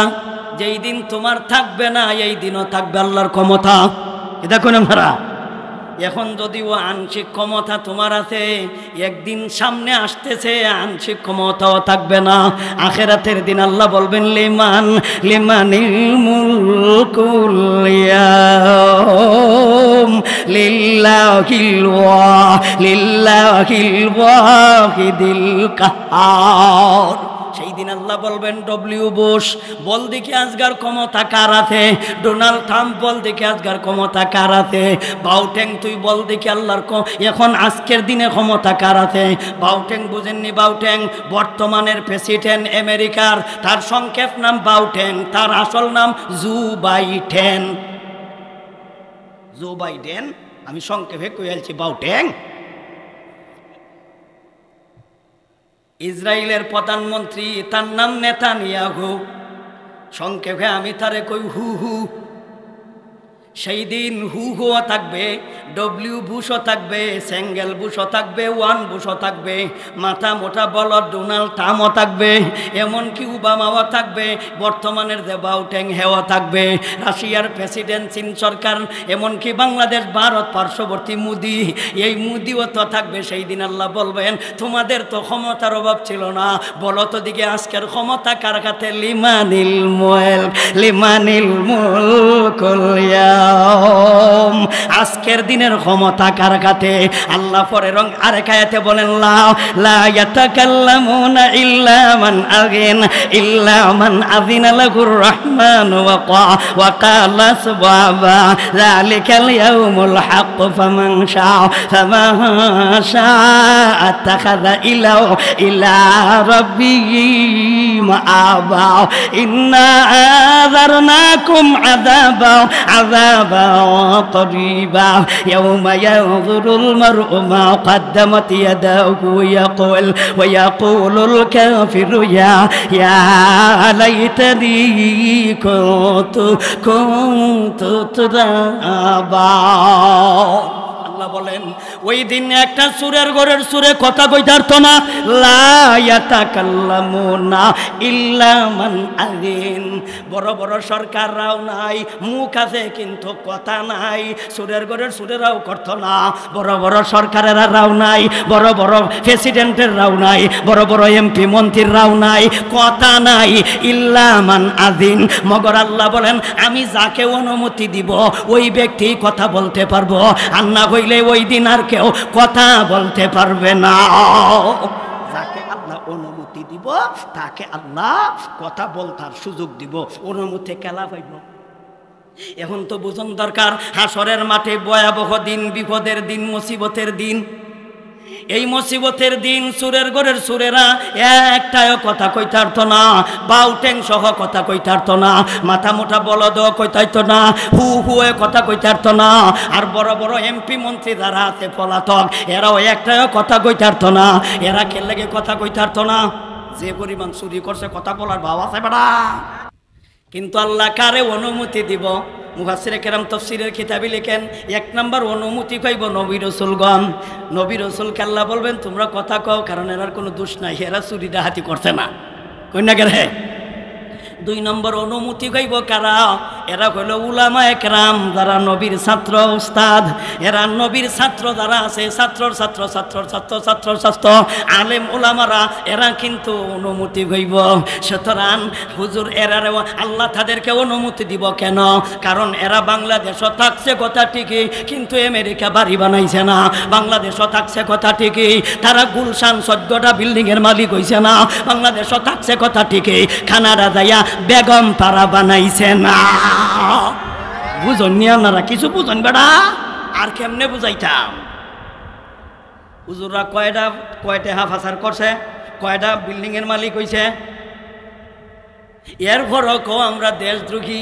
যেই দিন তোমার থাকবে না এই দিনও থাকবে আল্লাহর ক্ষমতা। দেখুন আমরা এখন যদিও আংশিক ক্ষমতা তোমার আছে, একদিন সামনে আসতেছে আংশিক ক্ষমতাও থাকবে না। আখিরাতের দিন আল্লাহ বলবেন লিমানিল মুলকুল ইয়াউম লিল্লাহিল ওয়াহিদিল কাহ্হার। সেই দিন আল্লাহ বলবেন ডব্লিউ বুশ বল দেখি আজগার ক্ষমতা কার আছে, ডোনাল্ড ট্রাম্প বল দেখি আজগার ক্ষমতা কার আছে, বাউটেং তুই বল দেখি আল্লাহর এখন আজকের দিনে ক্ষমতা কার আছে। বাউটেং বুঝেননি? বাউটেং বর্তমানের প্রেসিডেন্ট আমেরিকার, তার সংক্ষেপ নাম বাউটেং, তার আসল নাম জো বাইডেন। জো বাইডেন আমি সংক্ষেপে কইয়ালছি বাউটেং। ইসরায়েলের প্রধানমন্ত্রী তার নাম নেতানিয়াহু, সংক্ষেপে আমি তারে কই হু হু। সেই দিন হু হুও থাকবে, ডব্লিউ বুশও থাকবে, স্যাঙ্গেল বুশও থাকবে, ওয়ান বুশও থাকবে, মাথা মোটা বলদ ডোনাল্ড ট্রাম্পও থাকবে, এমনকি ওবামাও থাকবে, বর্তমানের যে বাউটেং হেও থাকবে, রাশিয়ার প্রেসিডেন্ট, চীন সরকার, এমনকি বাংলাদেশ ভারত পার্শ্ববর্তী মোদি, এই মোদিও তো থাকবে। সেই দিন আল্লাহ বলবেন তোমাদের তো ক্ষমতার অভাব ছিল না, বলো তো দিকে আজকের ক্ষমতা কার হাতে? লিমানিল মুলক, লিমানিল মুলকুল ইয়াউম, আজকের দিনের ক্ষমতা কার কাছে? আল্লাহ পরে রং আরেক আয়াতে বলেন লা ইয়াতাকাল্লামুনা ইল্লা মান আযিনা লাহুর রাহমান ওয়া ক্বালা সুবহানা যালিকাল ইয়াউমুল হক ফামান শাআ আত্তাখাযা ইলা রাব্বিহি মাআবা ইন্না আযারনাকুম আযাবা قريبا يوم ينظر المرء ما قدمت يداه ويقول الكافر يا ليتني كنت ترابا। আল্লাহ বলেন ওই দিন একটা সুরের ঘরের সুরে কথা কইতে পারতো না, লা ইয়াতাকাল্লামুনা ইল্লা মান আযিন। বড় বড় সরকাররাও নাই, মুখ আছে কিন্তু কথা নাই, সুরের ঘরের সুরেরাও করতো না। বড় বড় সরকারেরাও নাই, বড় বড় প্রেসিডেন্টের রাও নাই, বড় বড় এমপি মন্ত্রীর রাও নাই, কথা নাই, ইল্লা মান আযিন। মগর আল্লাহ বলেন আমি যাকে অনুমতি দিব ওই ব্যক্তি কথা বলতে পারবো, আর না হইলে ওই দিন আর কেউ কথা বলতে পারবে না। যাকে আল্লাহ অনুমতি দিব তাকে আল্লাহ কথা বলতার সুযোগ দিব, অনুমতি কেলা পাইব। এখন তো বুঝন দরকার হাসরের মাঠে ভয়াবহ দিন, বিপদের দিন, মুসিবতের দিন। এই মুসিবতের দিন সুরের ঘরের সুরেরা একটাও কথা কইতে পারতো না, বাউটেং সহ কথা কইতে পারতো না, মাথা মোটা বলদ কইতে পারতো না, হু হুয়ে কথা কইতে পারতো না। আর বড় বড় এমপি মন্ত্রী যারা আছে পলাতক, এরাও একটাও কথা কইতে পারতো না। এরা খেললে কথা কইতে পারতো না, যে পরিমাণ চুরি করছে কথা বলার ভাব আছে বেড়া। কিন্তু আল্লাহ কারে অনুমতি দিব? মুফাসসিরে কেরাম তাফসীরের কিতাবে লেখেন এক নাম্বার অনুমতি পাইব নবী রাসূলগণ। নবী রাসূলকে আল্লাহ বলবেন তোমরা কথা কও, কারণ এরার কোনো দোষ নাই, এরা চুরি ডাহাতি করছে না, কই না গেলে। দুই নম্বর অনুমতি পাইব কারা? এরা হলো উলামায়ে কেরাম, যারা নবীর ছাত্র উস্তাদ, এরা নবীর ছাত্র যারা আছে, ছাত্র আলেম উলামারা, এরা কিন্তু অনুমতি পাইব। সুতরাং হুজুর এরাও আল্লাহ তাদেরকে অনুমতি দিব কেন? কারণ এরা বাংলাদেশও থাকছে কথা ঠিকই, কিন্তু আমেরিকা বাড়ি বানাইছে না। বাংলাদেশও থাকছে কথা ঠিকই, তারা গুলশান 14টা বিল্ডিংয়ের মালিক হইছে না। বাংলাদেশও থাকছে কথা ঠিকই, কানাডা যাইয়া বেগম পাড়া বানাইছে না। বুঝন নি আপনারা? কিছু বুঝন বেড়া। আর কেমনে বুঝাইতাম? হুজুররা কয়টা হাফাসার করছে, কয়টা বিল্ডিংয়ের মালিক হইছে। এর ঘরও কো আমরা দেশদ্রোহী,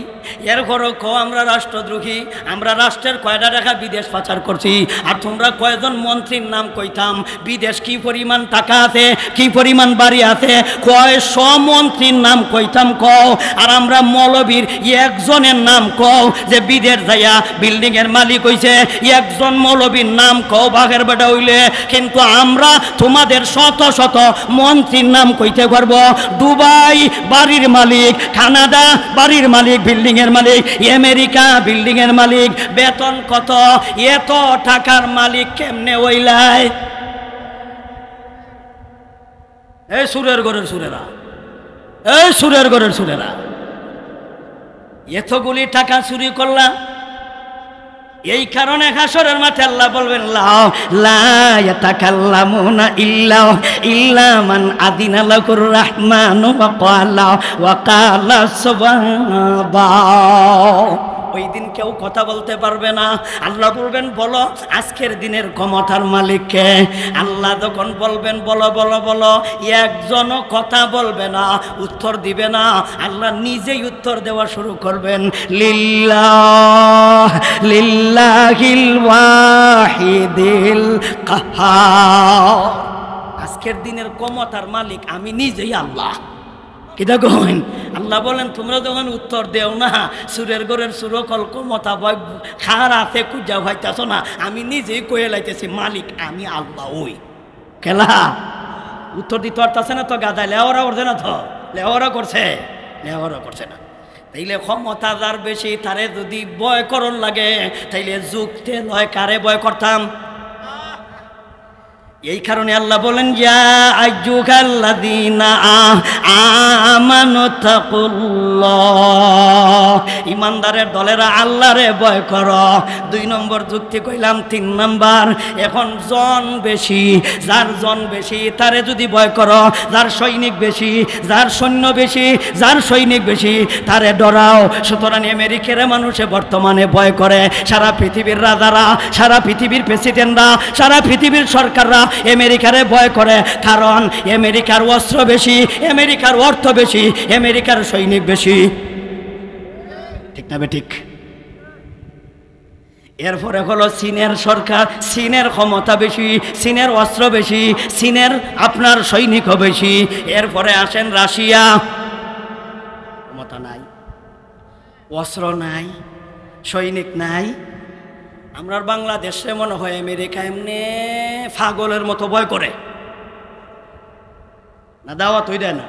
এর ঘরও কো আমরা রাষ্ট্রদ্রোহী। আমরা রাষ্ট্রের কয়টা টাকা বিদেশ পাচার করছি। আর তোমরা কয়জন মন্ত্রীর নাম কইতাম, বিদেশ কি পরিমাণ টাকা আছে, কি পরিমাণ বাড়ি আছে, কয়শ মন্ত্রীর নাম কইতাম কও। আর আমরা মৌলবীর একজনের নাম কও যে বিদেশ যাইয়া বিল্ডিংয়ের মালিক হইছে, একজন মৌলবীর নাম কও বাঘের বেটা হইলে। কিন্তু আমরা তোমাদের শত শত মন্ত্রীর নাম কইতে পারবো। দুবাই বাড়ির মালিক, কানাডা বাড়ির মালিক, বিল্ডিং এর মালিক, আমেরিকা বিল্ডিং এর মালিক, বেতন কত, এত টাকার মালিক কেমনে হইলাই? এই সুরের ঘরের সুরেরা, এই সুরের ঘরের সুরেরা, এতগুলি টাকা চুরি করলা। এই কারণে হাসরের মাঠে আল্লাহ বলবেন লা ইয়াতাকাল্লামুনা ইল্লা মান আদিনা লাহুর রাহমানু ওয়া ক্বালা সুবহানাল্লাহ। ওই দিন কেউ কথা বলতে পারবে না। আল্লাহ বলবেন বলো আজকের দিনের ক্ষমতার মালিককে। আল্লাহ যখন বলবেন বলো বলো বলো, একজনও কথা বলবে না, উত্তর দিবে না। আল্লাহ নিজেই উত্তর দেওয়া শুরু করবেন, লিল্লাহিল ওয়াহিদিল কাহ্হার। আজকের দিনের ক্ষমতার মালিক আমি নিজেই আল্লাহ। কিটা কইন? আল্লাহ বলেন তোমরা যখন উত্তর দেও না, সুরের ঘরের সুরকল ক্ষমতা ভয় খার আছে কুজা ভাইতাছ না, আমি নিজেই কয়ে লাইতেছি মালিক আমি আল্লাহ। ওই খেলা উত্তর দিতে পারতেছে না তো গাদায় লেওয়ারা করছে না, তো লেওয়ারা করছে না। তাইলে ক্ষমতা যার বেশি তারে যদি ভয় করণ লাগে, তাইলে যুক্তে লয় কারে ভয় করতাম। এই কারণে আল্লাহ বলেন ইয়া আইয়ুহাল্লাযীনা আমানু তাকুল্লাহ, ইমানদারের দলেরা আল্লাহরে ভয় করো। 2 নম্বর যুক্তি কইলাম। 3 নম্বর, এখন জন বেশি, যার জন বেশি তারে যদি ভয় করো, যার সৈনিক বেশি, যার সৈন্য বেশি, যার সৈনিক বেশি তারে ডরাও। সুতরাং আমেরিকার মানুষে বর্তমানে ভয় করে, সারা পৃথিবীর রাজারা, সারা পৃথিবীর প্রেসিডেন্টরা, সারা পৃথিবীর সরকাররা আমেরিকারে ভয় করে। কারণ আমেরিকার অস্ত্র বেশি, আমেরিকার অর্থ বেশি, আমেরিকার সৈনিক বেশি। ঠিক না ঠিক? এরপরে হলো চীনের সরকার, চীনের ক্ষমতা বেশি, চীনের অস্ত্র বেশি, চীনের আপনার সৈনিকও বেশি। এরপরে আসেন রাশিয়া, ক্ষমতা নাই, অস্ত্র নাই, সৈনিক নাই। আমরা বাংলাদেশে মনে হয় আমেরিকা এমনি পাগলের মতো ভয় করে না, দাওয়াত হই দেয় না।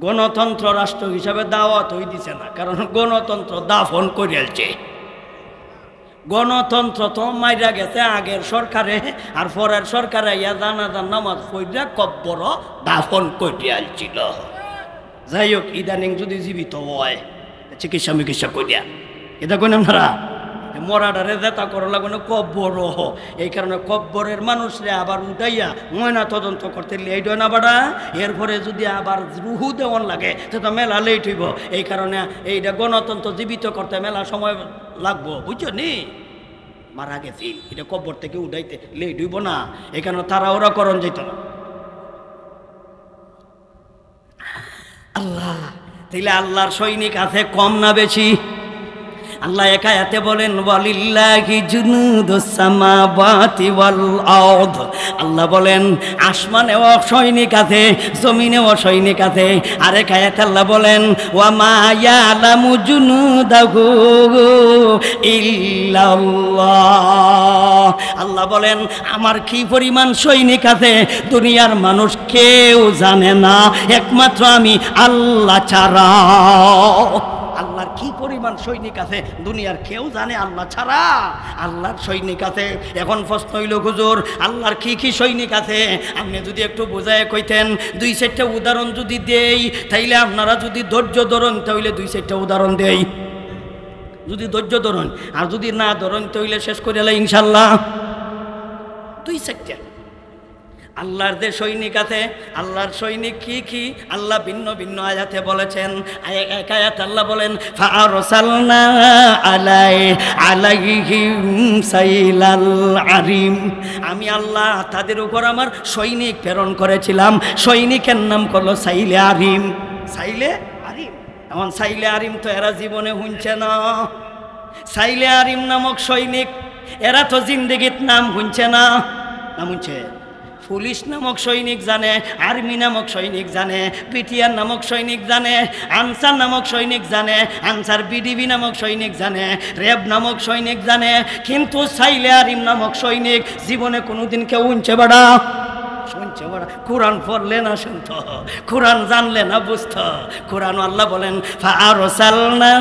গণতন্ত্র রাষ্ট্র হিসাবে দাওয়াত হই দিছে না, কারণ গণতন্ত্র দাফন করিয়ালছে। গণতন্ত্র তো মাইরা গেছে আগের সরকারে, আর পরের সরকারে ইয়া জানাজার নামাজ পড়িয়া কব্বর দাফন করিয়ালছিল। যাই হোক, ইদানিং যদি জীবিত হয় চিকিৎসা করিয়া এটা কোন আমরা মরাডারে জেতা করা লাগবে না, কব্বর। এই কারণে কব্বরের মানুষরে আবার উঠাইয়া ময়না তদন্ত করতে লেট হয় না বাড়া। এরপরে যদি আবার রুহু দেওয়ান লাগে তো মেলা লেট হইব। এই কারণে এইটা গণতন্ত্র জীবিত করতে মেলা সময় লাগবো, বুঝছো নি? মারা গেছি, এটা কব্বর থেকে উঠাইতে লেট হইব না, এই কারণে তারা ওরা করণ যেত না। আল্লাহ, তাইলে আল্লাহর সৈনিক আছে কম না বেশি? আল্লাহ একা এতে বলেন ওয়ালিল্লাহি জুনুদুস সামাওয়াতি ওয়াল আরদ। আল্লাহ বলেন আসমানেও সৈনিক আছে, জমিনেও সৈনিক আছে। আর একা এতে আল্লাহ বলেন ওয়া মা ইয়ালামু জুনুদাহু ইল্লাল্লাহ। আল্লাহ বলেন আমার কি পরিমাণ সৈনিক আছে দুনিয়ার মানুষ কেউ জানে না, একমাত্র আমি আল্লাহ ছাড়া। আল্লাহর কি পরিমাণ সৈনিক আছে দুনিয়ার কেউ জানে আল্লাহ ছাড়া। আল্লাহর সৈনিক আছে। এখন প্রশ্ন হইল হুজুর আল্লাহর কি কি সৈনিক আছে আপনি যদি একটু বোঝায় কইতেন। 2-4টা উদাহরণ যদি দেই তাইলে আপনারা যদি ধৈর্য ধরুন তাহলে 2-4টা উদাহরণ দেই, যদি ধৈর্য ধরুন। আর যদি না ধরুন তাহলে শেষ করে এলে ইনশাল্লাহ। 2-4টা আল্লাহর যে সৈনিক আছে, আল্লাহর সৈনিক কি কি আল্লাহ ভিন্ন ভিন্ন আয়াতে বলেছেন। এক আয়াত আল্লাহ বলেন ফাআরসালনা আলাইহিম সাইলাল আরিম। আমি আল্লাহ তাদের উপর আমার সৈনিক প্রেরণ করেছিলাম, সৈনিকের নাম হলো সাইলে আরিম। সাইলে আরিম, এমন সাইলে আরিম তো এরা জীবনে শুনছে না। সাইলে আরিম নামক সৈনিক এরা তো জিন্দেগিত নাম শুনছে না। নাম শুনছে পুলিশ নামক সৈনিক জানে, আর্মি নামক সৈনিক জানে, পিটিআর নামক সৈনিক জানে, আনসার নামক সৈনিক জানে, আনসার বিডিবি নামক সৈনিক জানে, র্যাব নামক সৈনিক জানে। কিন্তু সাইলে আরিম নামক সৈনিক জীবনে কোনোদিন কেউ শুনছে বাড়া? শুনছে বলছে ওরা কোরআন পড়লে না শুনতো, কোরআন জানলে না বুঝতো। কোরআন আল্লাহ বলেন ফাআরসালনা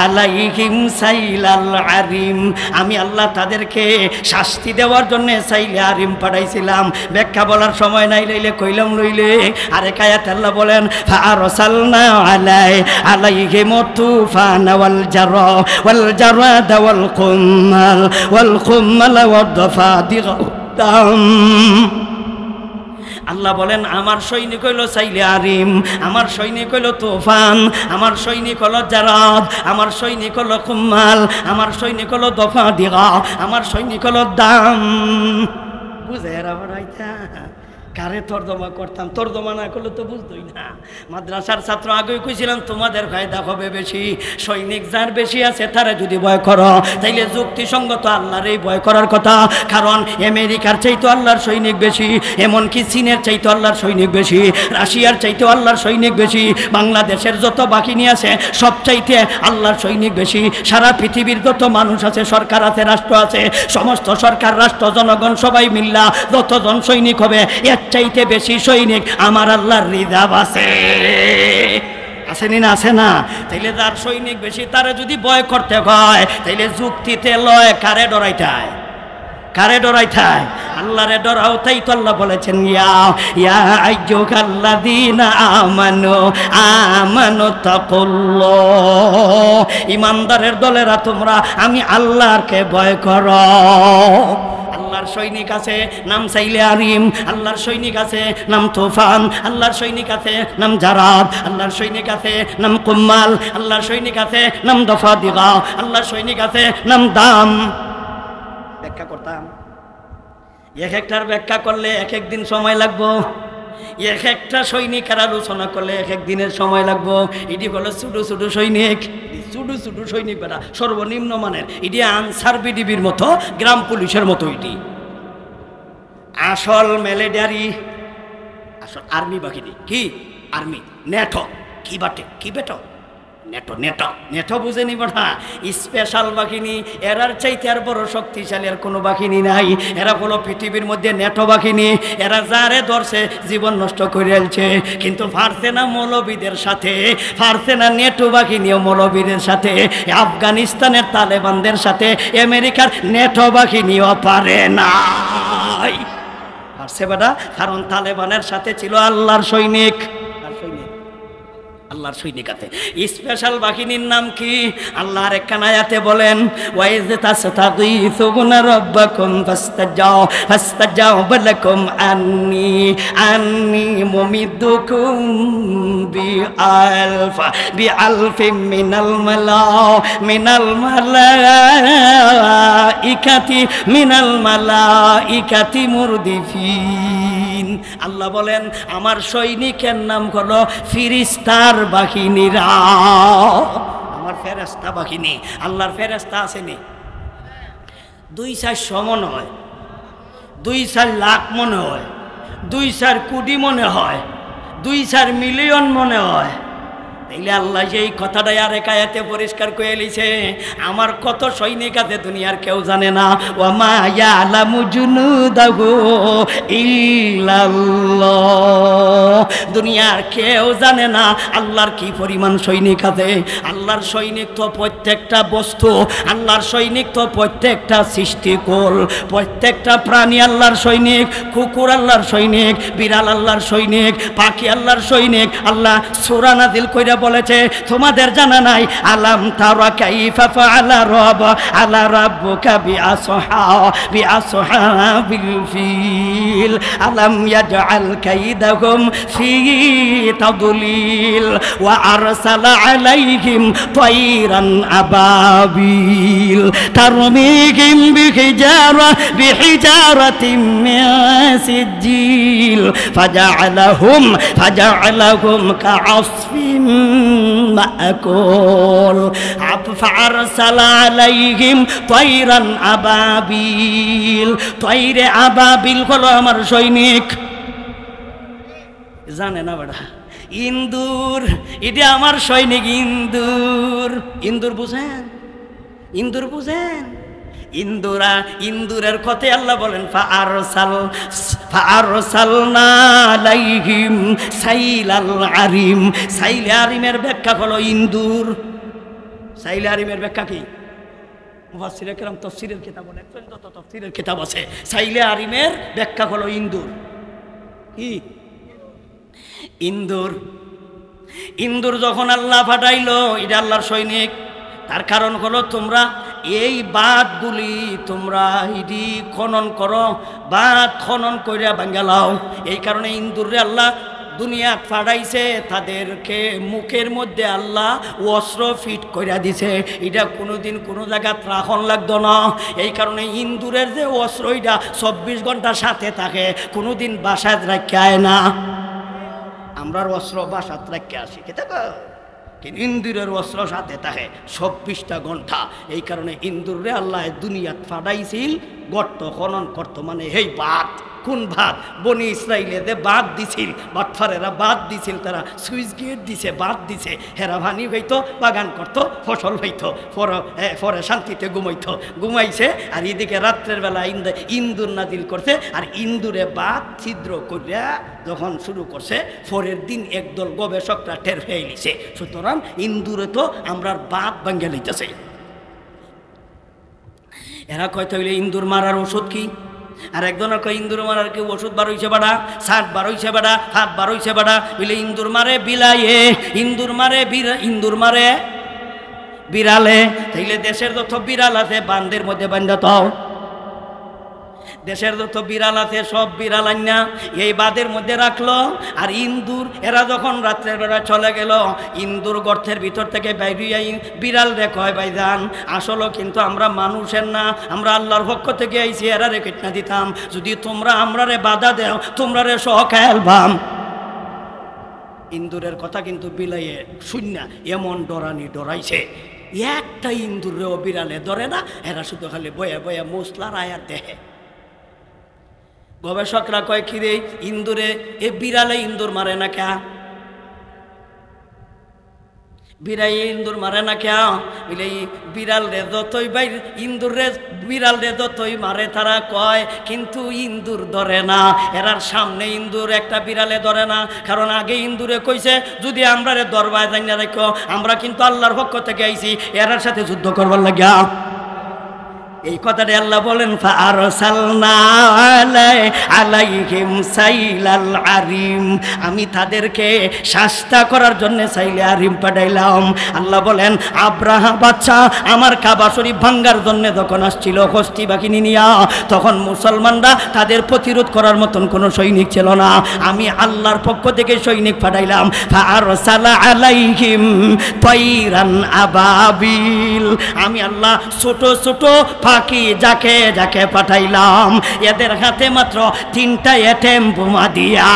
আলাইহিম সাইলাল আরিম, আমি আল্লাহ তাদেরকে শাস্তি দেওয়ার জন্য সাইলে আরিম পাঠাইছিলাম। ব্যাখ্যা বলার সময় নাই, লইলে কইলাম লইলে। আরেক আয়াত আল্লাহ বলেন ফাআরসালনা আলাইহিম তুফান ওয়াল জারাদ ওয়াল কুম্মাল ওয়াদ দাফাদিগ। আল্লাহ বলেন আমার সৈনিক হইল সাইলে আরিম, আমার সৈনিক হইল তুফান, আমার সৈনিক হলো জারাদ, আমার সৈনিক হলো কুম্মাল, আমার সৈনিক হলো দাফাদিগা, আমার সৈনিক হলো দাম। বুঝে এরা বড়াইতা কারে তর্জমা করতাম, তর্জমা না করলে তো বুঝতোই না। মাদ্রাসার ছাত্র আগেই কইছিলাম তোমাদের ফায়দা হবে বেশি। সৈনিক যার বেশি আছে তারা যদি ভয় করো তাইলে যুক্তিসঙ্গত আল্লাহর এই ভয় করার কথা। কারণ আমেরিকার চাইতে আল্লাহর সৈনিক বেশি, এমনকি চীনের চাইতে আল্লাহর সৈনিক বেশি, রাশিয়ার চাইতে আল্লাহর সৈনিক বেশি, বাংলাদেশের যত বাহিনী আছে সব চাইতে আল্লাহর সৈনিক বেশি। সারা পৃথিবীর যত মানুষ আছে, সরকার আছে, রাষ্ট্র আছে, সমস্ত সরকার রাষ্ট্র জনগণ সবাই মিল্লা যতজন সৈনিক হবে এর চাইতে বেশি সৈনিক আমার আল্লাহর রিজার্ভ আছে। আসেনি না? আছে না? তাইলে যার সৈনিক বেশি তারে যদি ভয় করতে হয় তাইলে যুক্তিতে লয় কারে ডরাইতে হয়, কারে ডরাইতে হয়? আল্লাহরে ডরাও। তাই তো আল্লাহ বলেছেন ইয়া আইয়ুহাল্লাযীনা আমানু তাকুল্লাহ, ইমানদারের দলেরা তোমরা আমি আল্লাহকে ভয় করো। আল্লাহর সৈনিক আছে নাম সাইলে আরিম, আল্লাহর সৈনিক আছে নাম তুফান, আল্লাহর সৈনিক আছে নাম জারাদ, আল্লাহর সৈনিক আছে নাম কুম্মাল, আল্লাহর সৈনিক আছে নাম দাফাদিগা, আল্লাহর সৈনিক আছে নাম দাম। ব্যাখ্যা করতাম, এক একটার ব্যাখ্যা করলে এক এক দিন সময় লাগবো, এক একটা সৈনিকের আলোচনা করলে এক এক দিনের সময় লাগবো। এটি হলো ছোটো ছোটো সৈনিক, ছোটো ছোটো সৈনিক বেটা সর্বনিম্ন মানের। এটি আনসার বিডিবির মতো, গ্রাম পুলিশের মতো। এটি আসল মিলিটারি, আসল আর্মি বাহিনী। কি আর্মি? নেটো। কি বাটে? কি বেটো? নেটো। নেটো নেটো বুঝেনি বেটা? স্পেশাল বাহিনী। এরার চাইতে আর বড় শক্তিশালী আর কোনো বাহিনী নাই। এরা হলো পৃথিবীর মধ্যে নেটো বাহিনী। এরা যারে ধরছে জীবন নষ্ট করে ফেলছে, কিন্তু পারছে না মৌলবীদের সাথে, পারছে না নেটো বাহিনী ও মৌলবীদের সাথে, আফগানিস্তানের তালেবানদের সাথে আমেরিকার নেটো বাহিনীও পারে নাই। পারছে বেটা, কারণ তালেবানের সাথে ছিল আল্লাহর সৈনিক। আল্লাহর সৈনিক আছে। স্পেশাল বাহিনীর নাম কি? আল্লাহর একখান আয়াতে বলেন ওয়াইজ তাসতাগীসুনা রাব্বাকুম ফাস্তাজাবা লাকুম আন্নী মুমিদ্দুকুম বিআলফিন মিনাল মালাইকাতি মুরদিফিন। আল্লাহ বলেন আমার সৈনিকের নাম হলো ফিরিস্তার বাহিনীরা, আমার ফেরেশতা বাহিনী। আল্লাহর ফেরেশতা আসেনি 2-400 মনে হয়, 2-4 লাখ মনে হয়, 2-4 কোটি মনে হয়, 2-4 মিলিয়ন মনে হয়। তাইলে আল্লাহ এই কথাটাই আর এক আয়াতে পরিষ্কার করে লিছে আমার কত সৈনিক আছে দুনিয়ার কেউ জানে না। ওয়া মা ইয়ালামু জুনুদাহু ইল্লাল্লাহ, দুনিয়ার কেউ জানে না আল্লাহর কি পরিমাণ সৈনিক আছে। আল্লাহর সৈনিক তো প্রত্যেকটা বস্তু, আল্লাহর সৈনিক তো প্রত্যেকটা সৃষ্টিকুল, প্রত্যেকটা প্রাণী আল্লাহর সৈনিক। কুকুর আল্লাহর সৈনিক, বিড়াল আল্লাহর সৈনিক, পাখি আল্লাহর সৈনিক। আল্লাহ সূরা নাযিল কইরা বলেছে তোমাদের জানা নাই আলাম তারা কাইফা ফাআলা রাব্বুকা বিআসহাবিল ফিল আলাম ইয়াজআল কাইদাহুম ফি তাদলিল ওয়া আরসালা আলাইহিম তায়রান আবাবিল তারমিহিম বিহিজারাতিন মিন সিজিল ফাজআলাহুম কাআসফিন মাকুল ফারসালা আলাইহিম তায়রান আবাবিল। তায়রে আবাবিল হলো আমার সৈনিক। জানে না বেটা? ইন্দুর, এটা আমার সৈনিক। ইন্দুর, ইন্দুর বুঝেন? ইন্দুর বুঝেন? ইন্দুরা, ইন্দুরের কথা আল্লাহ বলেন ফাআরসালনা আলাইহিম সাইলাল আরিম। সাইলে আরিমের ব্যাখ্যা হলো ইন্দুর। সাইলে আরিমের ব্যাখ্যা কি? মুফাসসিরে কেরাম তাফসীরের কিতাব লেখেন, যত তাফসীরের কিতাব আছে, সাইলে আরিমের ব্যাখ্যা হলো ইন্দুর। কি ইন্দুর? ইন্দুর যখন আল্লাহ পাঠাইলো, এটা আল্লাহর সৈনিক। তার কারণ হলো তোমরা এই বাঁধগুলি তোমরা ইডি খনন করো, বাঁধ খনন কইরা ভাঙ্গালাও। এই কারণে ইন্দুরে আল্লাহ দুনিয়া ফাড়াইছে, তাদেরকে মুখের মধ্যে আল্লাহ অস্ত্র ফিট কইরা দিছে। এটা কোনোদিন কোনো জায়গায় রাখন লাগতো না। এই কারণে ইন্দুরের যে অস্ত্র, এটা 24 ঘন্টা সাথে থাকে, কোনোদিন বাসায় রাখায় না। আমরার অস্ত্র বাসাত রাখতে আসি, কিন্তু ইন্দুরের অস্ত্র সাথে থাকে 24টা ঘন্টা। এই কারণে ইন্দুরে আল্লাহ দুনিয়াত ফাটাইছিল গর্ত খনন করতো, মানে এই বাদ। কোন ভাত? বনি ইসরাইলেতে বাদ দিছিল, বাটফারেরা বাদ দিছিল, তারা সুইচ গেট দিছে, বাদ দিছে, হেরা ভানি হইতো, বাগান করতো, ফসল হইতো, পরে শান্তিতে ঘুমাইছে। আর এদিকে রাত্রের বেলা ইন্দুর নাজিল করছে, আর ইন্দুরে বাদ ছিদ্র করিয়া যখন শুরু করছে, পরের দিন একদল গবেষকরা টের হয়ে নিছে। সুতরাং ইন্দুরে তো আমরা বাদ ভাঙ্গে লইতেছে। এরা কয়তো হইলে ইন্দুর মারার ওষুধ কি? আর একজনের কয় ইন্দুর মারার কি ওষুধ বার হইছে বাড়া, 60 বার হইছে বাড়া, 7 বার হইছে বাড়া। বলে ইন্দুর মারে বিলাইয়ে, ইন্দুর মারে ইন্দুর মারে বিড়ালে। তাইলে দেশের যত বিড়াল আছে বান্দের মধ্যে বান্ধা তাও, দেশের যত বিড়াল আছে সব বিড়াল আইনা এই বাঁধের মধ্যে রাখলো। আর ইন্দুর এরা যখন রাত্রের বেলা চলে গেল, ইন্দুর গর্তের ভিতর থেকে বাইরিয়া বিড়াল রে কয় ভাইজান আসলো কিন্তু আমরা মানুষের না, আমরা আল্লাহর পক্ষ থেকে আইছি, এরা রে কেটনা দিতাম, যদি তোমরা আমরা রে বাধা দেও তোমরা রে সহ খেলবাম। ইন্দুরের কথা কিন্তু বিলাইয়ে শূন্য এমন ডরানি ডরাইছে, একটা ইন্দুর রেও বিড়ালে ধরে না, এরা শুধু খালি বয়ে বয়ে মশলার আয়ার দেহে। গবেষকরা কয় কি রে ইন্দুরে এ বিড়ালে ইন্দুর মারে না কে? বিড়াই ইন্দুর মারে না কে? বলে বিড়াল রে যতই বাই ইন্দুর রে বিড়াল রে যতই মারে তারা কয়, কিন্তু ইন্দুর ধরে না। এরার সামনে ইন্দুর একটা বিড়ালে ধরে না, কারণ আগে ইন্দুরে কইছে যদি আমরা রে দরবায় জানিয়ে রাখো, আমরা কিন্তু আল্লাহর পক্ষ থেকে আইছি, এরার সাথে যুদ্ধ করবার লাগিয়া। এই কথাটা আল্লাহ বলেন ফাআরসালনা আলাইহিম সাইলাল আরিম, আমি তাদেরকে শাস্তা করার জন্য সাইলে আরিম পাঠাইলাম। আল্লাহ বলেন আব্রাহা বাদশা আমার কাবা শরীফ ভাঙ্গার জন্য যখন আসছিল হস্তি বাহিনী নিয়া, তখন মুসলমানরা তাদের প্রতিরোধ করার মতন কোনো সৈনিক ছিল না, আমি আল্লাহর পক্ষ থেকে সৈনিক পাঠাইলাম। ফাআরসালা আলাইহিম তাইরান আবাবিল, আমি আল্লাহ ছোট ছোট পাখি যাকে যাকে পাঠাইলাম, এদের হাতে মাত্র 3টা এটেম বোমা দিয়া।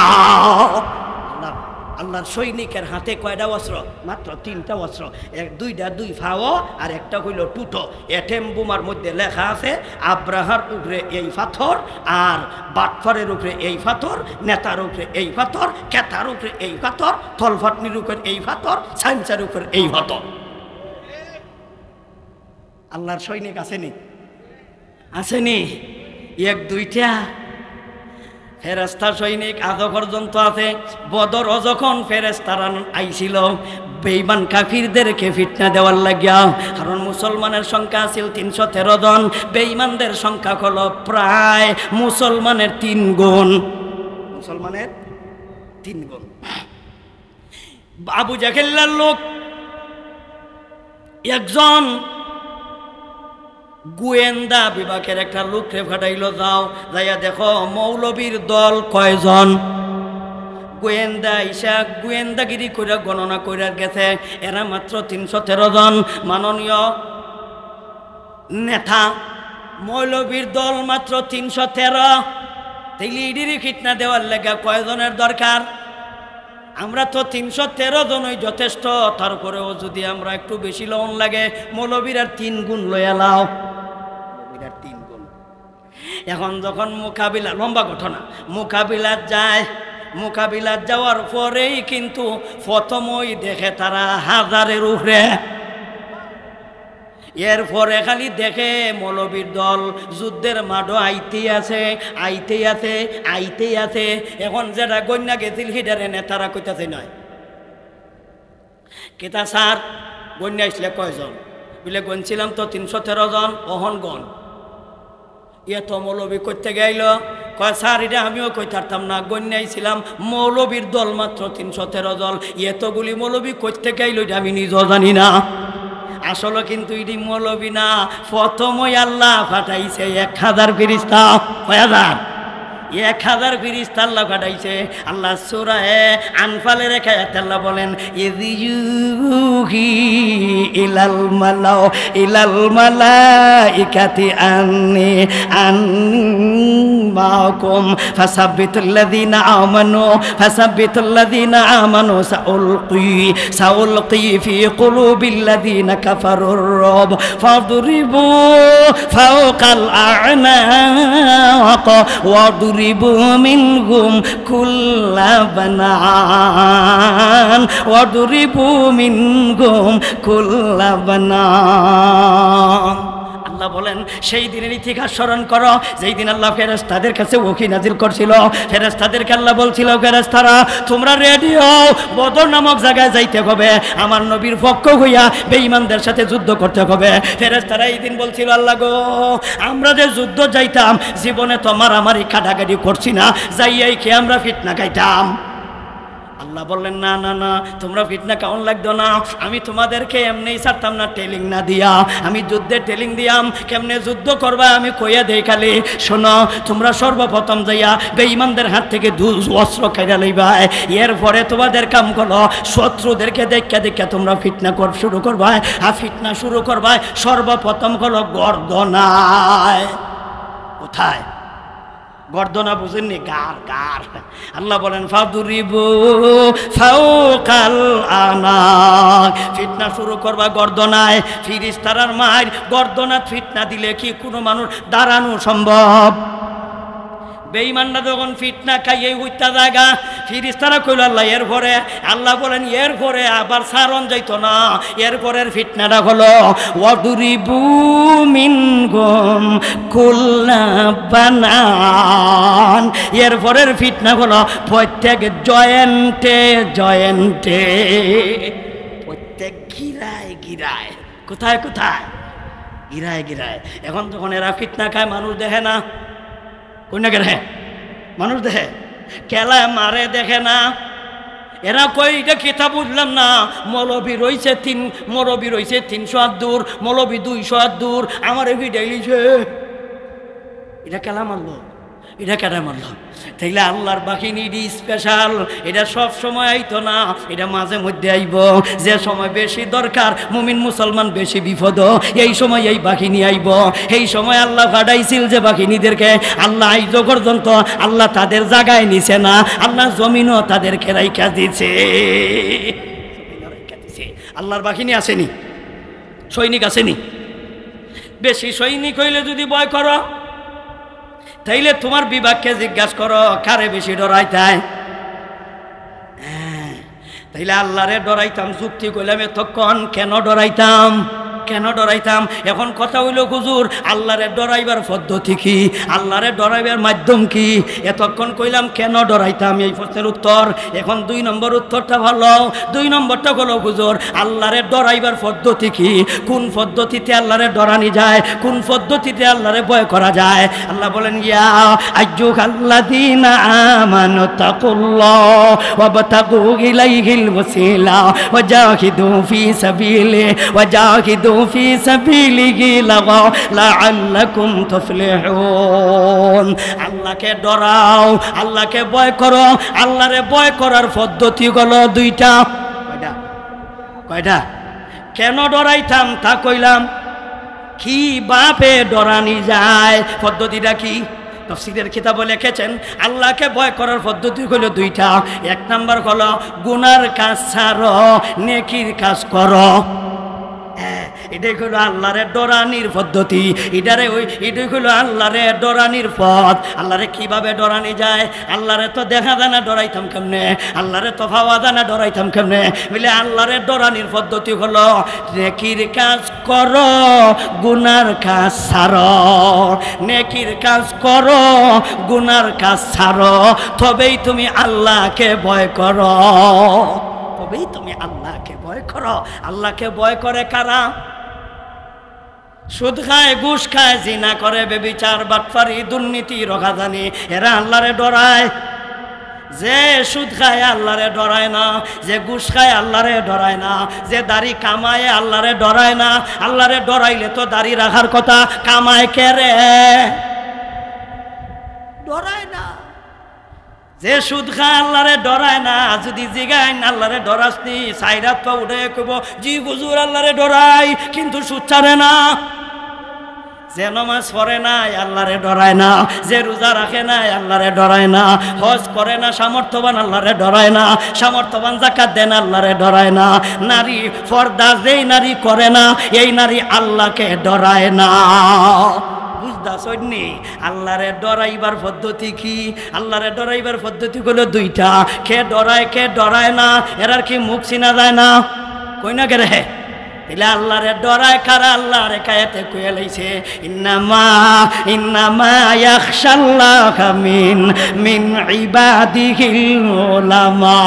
আল্লাহর সৈনিকের হাতে কয়টা অস্ত্র? মাত্র 3টা অস্ত্র, 2টা 2 ফাও আর একটা হইল টুটো। এটেম বোমার মধ্যে লেখা আছে আব্রাহার উপরে এই পাথর, আর বাটফারের উপরে এই পাথর, নেতার উপরে এই পাথর, কেতার উপরে এই পাথর, থলফাটনির উপরে এই পাথর, সাইন্সের উপরে এই পাথর। আল্লাহর সৈনিক আসেনি? আসেনি? 1-2টা ফেরেশতা সৈনিক আজ পর্যন্ত আছে। বদর যখন ফেরেশতারা আইছিল বেঈমান কাফিরদেরকে ফিতনা দেওয়ার লাগিয়া, কারণ মুসলমানের সংখ্যা ছিল 313 জন, বেঈমানদের সংখ্যা হলো প্রায় মুসলমানের 3 গুণ, মুসলমানের 3 গুণ। আবু জাহেলের লোক একজন গোয়েন্দা বিভাগের একটা লোকরে ফাটাইল, যাও যাইয়া দেখো মৌলবীর দল কয়জন। গোয়েন্দা ইসা গোয়েন্দাগিরি করে গণনা করে গেছে, এরা মাত্র 313 জন। মাননীয় নেতা মৌলবীর দল মাত্র 313, তাইলে ইডিরি ফিতনা দেওয়ার লেগা কয়জনের দরকার? আমরা তো 313 জনই যথেষ্ট, তারপরেও যদি আমরা একটু বেশি লোন লাগে মৌলবীর আর 3 গুণ লইয়া লাও, মৌলবীর আর 3 গুণ। এখন যখন মোকাবিলা, লম্বা ঘটনা, মোকাবিলাত যায়, মোকাবিলাত যাওয়ার পরেই কিন্তু প্রথমই দেখে তারা 1000-এর উপরে। এরপরে খালি দেখে মৌলবীর দল যুদ্ধের মাঠও আইতেই আছে আইতেই আছে আইতেই আছে। এখন যেটা গন্যা গেছিল হিডারে নেতারা কইতাছে নয় কেতা স্যার গন্যা আসলে কয়জন বলে গনছিলাম তো 313 জন অহন গণ এত মৌলবী করতে গেল কয় স্যার এটা আমিও কই পারতাম না গন্যাইছিলাম মৌলবীর দল মাত্র 313 জন এতগুলি মৌলবী করতে গেল এটা আমি নিজেও জানি না। আসলে কিন্তু এটি মৌলবী না, প্রথমই আল্লাহ পাঠাইছে 1000 ফেরেশতা। কয় হাজার? 1000 ফেরেশতা আল্লাহ পাঠাইছে। আল্লাহ সূরা আনফালের এক আয়াতে আল্লাহ বলেন ইযুহি ইলাল মালাইকাতি আন্নি মাকুম ফাসাব্বিতুল্লাযীনা আমানু সাউলকি ফি কুলুবিল্লাযীনা কাফারুর রাব ফাদরিবু ফাওকাল আ'নাক ওয়াদরিবু মিনহুম কুল্লা বানান ওয়াদরিবু মিনহুম কুল্লা বানান। আল্লাহ বলেন সেই দিনের ইতিহাস স্মরণ করো যেই দিন আল্লাহ ফেরেশতাদের কাছে ওহী নাজিল করছিল। ফেরেশতাদেরকে আল্লাহ বলছিল ফেরেশতারা তোমরা রেডি হও, বদর নামক জায়গায় যাইতে হবে, আমার নবীর পক্ষ হইয়া বেঈমানদের সাথে যুদ্ধ করতে হবে। ফেরেশতারা এই দিন বলছিল আল্লাহ গো আমরা যে যুদ্ধ যাইতাম জীবনে তো মারামারি কাটাকাটি করছি না, যাইয়াই কি আমরা ফিতনা খাইতাম। আল্লাহ বললেন না না না তোমরা ফিতনা কেমন লাগতো না, আমি তোমাদেরকে এমনি ছাড়তাম না টেলিং না দিয়া, আমি যুদ্ধে টেলিং দিয়াম কেমনে যুদ্ধ করবা আমি কইয়া দেই। খালি শোনো তোমরা সর্বপ্রথম যাইয়া বেঈমানদের হাত থেকে অস্ত্র খাইয়া লইবা, এরপরে তোমাদের কাম করো শত্রুদেরকে দেখা দেখা তোমরা ফিতনা শুরু করবা। আর ফিতনা শুরু করবা সর্বপ্রথম হলো গর্দনায়। কোথায়? গর্দনা বুঝেননি? গার গার। আল্লাহ বলেন ফাদুরিবু ফাওকাল আনাক, ফিতনা শুরু করবা গর্দনায়। ফিরিস্তারার মার গর্দনাত ফিতনা দিলে কি কোনো মানুষ দাঁড়ানো সম্ভব? বেঈমানরা যখন ফিতনা খাইয়ে হইতা জায়গা ফিরিস্তারা কইল আল্লাহ এরপরে, আল্লাহ বলেন এরপরে আবার সারণ যাইতো না, এরপরের ফিতনাটা হলো ওয়াদুরিবু মিনহুম কুল্লা বানান। এরপরের ফিতনা হলো প্রত্যেক জয়েন্টে জয়েন্টে, প্রত্যেক গিরায় গিরায়। কোথায় কোথায়? গিরায় গিরায়। এখন যখন এরা ফিতনা খায় মানুষ দেখে না, কোনটা কে মানুষ দেখে, কেলায় মারে দেখে না। এরা কই এটা কিতাব বুঝলাম না, মৌলবী রয়েছে 300 হাত দূর, মৌলবী 200 হাত দূর, আমার এভিডেইছে এটা কেলা মারলো, এটা কেটে মারলো। তাইলে আল্লাহর বাহিনী স্পেশাল, এটা সব সময় আইতো না, এটা মাঝে মধ্যে আইব। যে সময় বেশি দরকার মুমিন মুসলমান বেশি বিপদ এই সময় এই বাহিনী আইব। এই সময় আল্লাহ ফাটাইছিল যে বাহিনীদেরকে, আল্লাহ আইজ পর্যন্ত আল্লাহ তাদের জায়গায় নিছে না, আল্লাহ জমিনও তাদেরকে রাইখা দিছে। আল্লাহর বাহিনী আসেনি, সৈনিক আসেনি। বেশি সৈনিক হইলে যদি ভয় করো তাইলে তোমার বিভাগকে জিজ্ঞাসা করো কারে বেশি ডরাইতায়। তাইলে আল্লাহরে ডরাইতাম, যুক্তি কইলাম এতক্ষণ কেন ডরাইতাম, কেন ডরাইতাম? এখন কথা হইল হুজুর আল্লাহরে ডরাইবার পদ্ধতি কি, আল্লাহরে ডরাইবার মাধ্যম কি? এতক্ষণ কইলাম কেন ডরাইতাম এই প্রশ্নের উত্তর। এখন 2 নম্বর উত্তরটা ভালো। 2 নম্বরটা হলো হুজুর আল্লাহরে ডরাইবার পদ্ধতি কি, কোন পদ্ধতিতে আল্লাহরে ডরানি যায়, কোন পদ্ধতিতে আল্লাহরে ভয় করা যায়। আল্লাহ বলেন ইয়া আইয়ুহাল্লাযীনা আমানু তাকুল্লাহ ওয়াবতাগু ইলাইহিল ওয়াসিলা ওয়াজাহিদু ফি সাবিলিহি ওয়াজাহিদু ফি সাবিলিহি লাআল্লাকুম তুফলিহুন। আল্লাহকে ডরাও, আল্লাহকে ভয় করো। আল্লাহরে ভয় করার পদ্ধতি হলো 2টা। কয়টা? কয়টা? কেন ডরাইতাম তা কইলাম, কি বাপে ডরানি যায় পদ্ধতিটা কি? তাফসীরের কিতাবে লিখেছেন আল্লাহকে ভয় করার পদ্ধতি হলো 2টা। 1 নাম্বার হলো গুনার কাজ ছাড়ো, নেকির কাজ করো। এটাই হলো আল্লাহরে ডরানির পদ্ধতি, এটাই হলো আল্লাহরে ডরানির পথ। আল্লাহরে কিভাবে ডরানি যায়? আল্লাহরে তো দেখা যায় না, ডরাইতাম কেমনে? আল্লাহরে তো পাওয়া যায় না, ডরাইতাম কেমনে? বলে আল্লাহরে ডরানির পদ্ধতি হলো নেকির কাজ করো, গুনার কাজ ছাড়ো। নেকির কাজ করো, গুনার কাজ ছাড়ো, তবেই তুমি আল্লাহকে ভয় করো, তবেই তুমি আল্লাহকে ভয় করো। আল্লাহকে ভয় করে কারা? সুদ খায়, ঘুষ খায়, জিনা করে, বেবিচার, বাটফারি, দুর্নীতি, রোগাদানি, এরা আল্লাহরে ডরায়। যে সুদ খায় আল্লাহরে ডরায় না, যে ঘুষ খায় আল্লাহরে ডরায় না, যে দাড়ি কামায় আল্লাহরে ডরায় না। আল্লাহরে ডরাইলে তো দাড়ি রাখার কথা, কামায় কে রে? ডরায় না। যে সুদ খায় আল্লাহরে ডরায় না, যদি জিগাইন আল্লাহরে ডরাসনি, সাইরাত পা উঠে কইব জি হুজুর আল্লাহরে ডরাই, কিন্তু সুদ ছাড়ে না। যে নামাজ পড়ে নাই আল্লাহরে ডরায় না, যে রোজা রাখে নাই আল্লাহরে ডরায় না, হজ করে না সামর্থ্যবান আল্লাহরে ডরায় না, সামর্থ্যবান যাকাত দেন আল্লাহরে ডরায় না। নারী পর্দা যেই নারী করে না, এই নারী আল্লাহকে ডরায় না। বুঝদাসনি? আল্লাহরে ডরাইবার পদ্ধতি কি? আল্লাহরে ডরাইবার পদ্ধতি হলো দুইটা। কে ডরায়, কে ডরায় না, এরার কি মুখ চিনা যায় না? কই না কে রে? এলে আল্লাহরে ডরায় কারা? আল্লাহর কায়াতে কইয়া লাইছে ইন্নামা ইয়াখশাল্লাহা মিন ইবাদিহিল উলামা।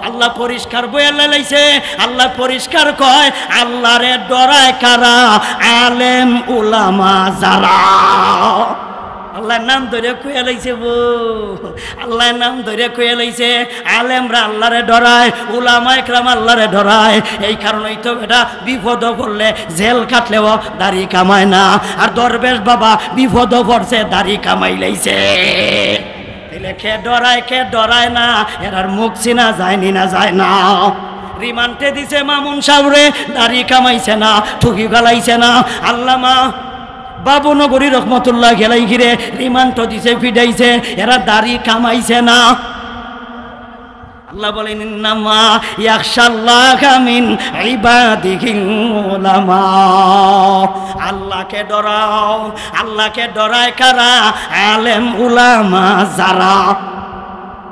আল্লাহ পরিষ্কার বইয়া লাইছে, আল্লাহ পরিষ্কার কয় আল্লাহরে ডরায় কারা? আলেম উলামা যারা। আল্লাহর নাম ধরে কইয়া লাইছে বো, আল্লাহর নাম ধরে কইয়া লাইছে আলেমরা আল্লাহরে ডরায়, উলামা ইকরাম আল্লাহরে ডরায়। এই কারণেই তো এটা বিপদ পড়লে জেল কাটলেও দাড়ি কামায় না, আর দরবেশ বাবা বিপদ পড়ছে দাড়ি কামাই লাইছে। তাইলে কে ডরায়, কে ডরায় না, এরার মুখ চিনা যায়নি না যায় না। রিমান্ডে দিছে মামুন সাহেবরে, দাড়ি কামাইছে না, ঠুকি গালাইছে না। আল্লামা বাবুনগরী রহমতুল্লাহ গেলাই ঘিরে রিমান্ড দিছে, ফিডাইছে, এরা দাড়ি কামাইছে না। আল্লাহ বলেন ইন্নামা ইয়াখশাল্লাহা মিন ইবাদিহিল উলামা। আল্লাহকে ডরাও, আল্লাহকে ডরায় কারা? আলেম উলামা যারা।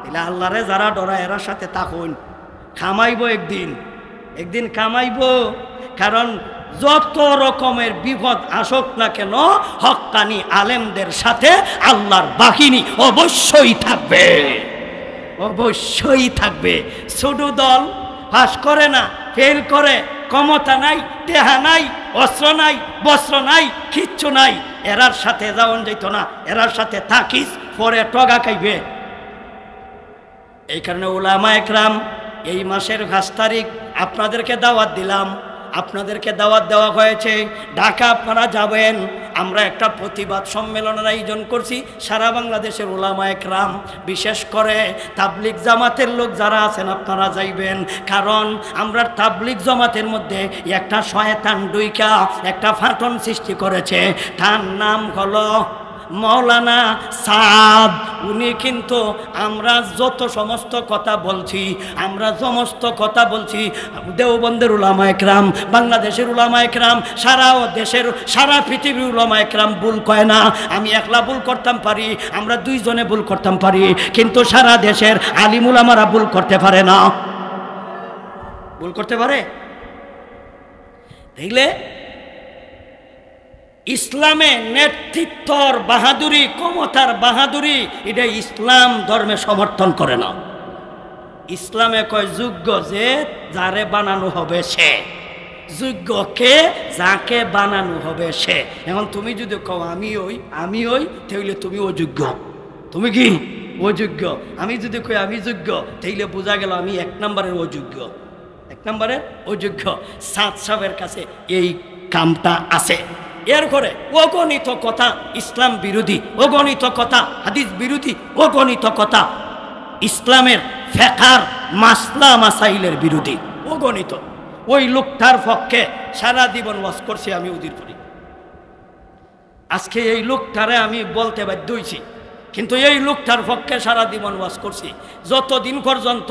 তাহলে আল্লাহরে যারা ডরায় এর সাথে থাকুন, কামাইব একদিন, একদিন কামাইব। কারণ যত রকমের বিপদ আসুক না কেন, হক্কানি আলেমদের সাথে আল্লাহর বাহিনী অবশ্যই থাকবে, অবশ্যই থাকবে। ছোট দল পাস করে না, ফেল করে, ক্ষমতা নাই, টেহা নাই, অস্ত্র নাই, বস্ত্র নাই, কিচ্ছু নাই, এরার সাথে যাওন যেত না। এরার সাথে থাকিস, পরে টগা খাইবে। এই কারণে উলামা একরাম এই মাসের 5 তারিখ আপনাদেরকে দাওয়াত দিলাম, আপনাদেরকে দাওয়াত দেওয়া হয়েছে, ঢাকা আপনারা যাবেন। আমরা একটা প্রতিবাদ সম্মেলনের আয়োজন করছি, সারা বাংলাদেশের উলামা একরাম, বিশেষ করে তাবলিগ জামাতের লোক যারা আছেন আপনারা যাইবেন। কারণ আমরা তাবলিগ জামাতের মধ্যে একটা শয়তান ডুইকা একটা ফাটন সৃষ্টি করেছে, তার নাম হলো মৌলানা সাদ। উনি কিন্তু আমরা যত সমস্ত কথা বলছি, আমরা সমস্ত কথা বলছি দেওবন্দের উলামা একরাম, বাংলাদেশের উলামা একরাম, সারা দেশের, সারা পৃথিবীর উলামা একরাম ভুল কয় না। আমি একলা ভুল করতাম পারি, আমরা 2 জনে ভুল করতাম পারি, কিন্তু সারা দেশের আলিম উলামারা ভুল করতে পারে না। ভুল করতে পারে? দেখলে ইসলামে নেতৃত্বর বাহাদুরি, ক্ষমতার বাহাদুরি, এটা ইসলাম ধর্মে সমর্থন করে না। ইসলামে কয় যোগ্য যে যারে বানানো হবে সে, যোগ্য কে যাকে বানানো হবে সে। এখন তুমি যদি কও আমি ওই তাহলে তুমি অযোগ্য। তুমি কি অযোগ্য? আমি যদি কই আমি যোগ্য, তাইলে বোঝা গেল আমি 1 নম্বরের অযোগ্য, 1 নম্বরের অযোগ্য। সাদ সাহেবের কাছে এই কামটা আছে। এর করে অগণিত কথা ইসলাম বিরোধী, অগণিত কথা হাদিস বিরোধী, অগণিত কথা ইসলামের ফিকহের মাসলা মাসাইলের বিরোধী, অগণিত। ওই লোকটার পক্ষে সারা জীবন ওয়াজ করছি আমি উদিরপুরে। আজকে এই লোকটারে আমি বলতে বাধ্য হইছি, কিন্তু এই লোকটার পক্ষে সারা জীবন ওয়াজ করছি। যতদিন পর্যন্ত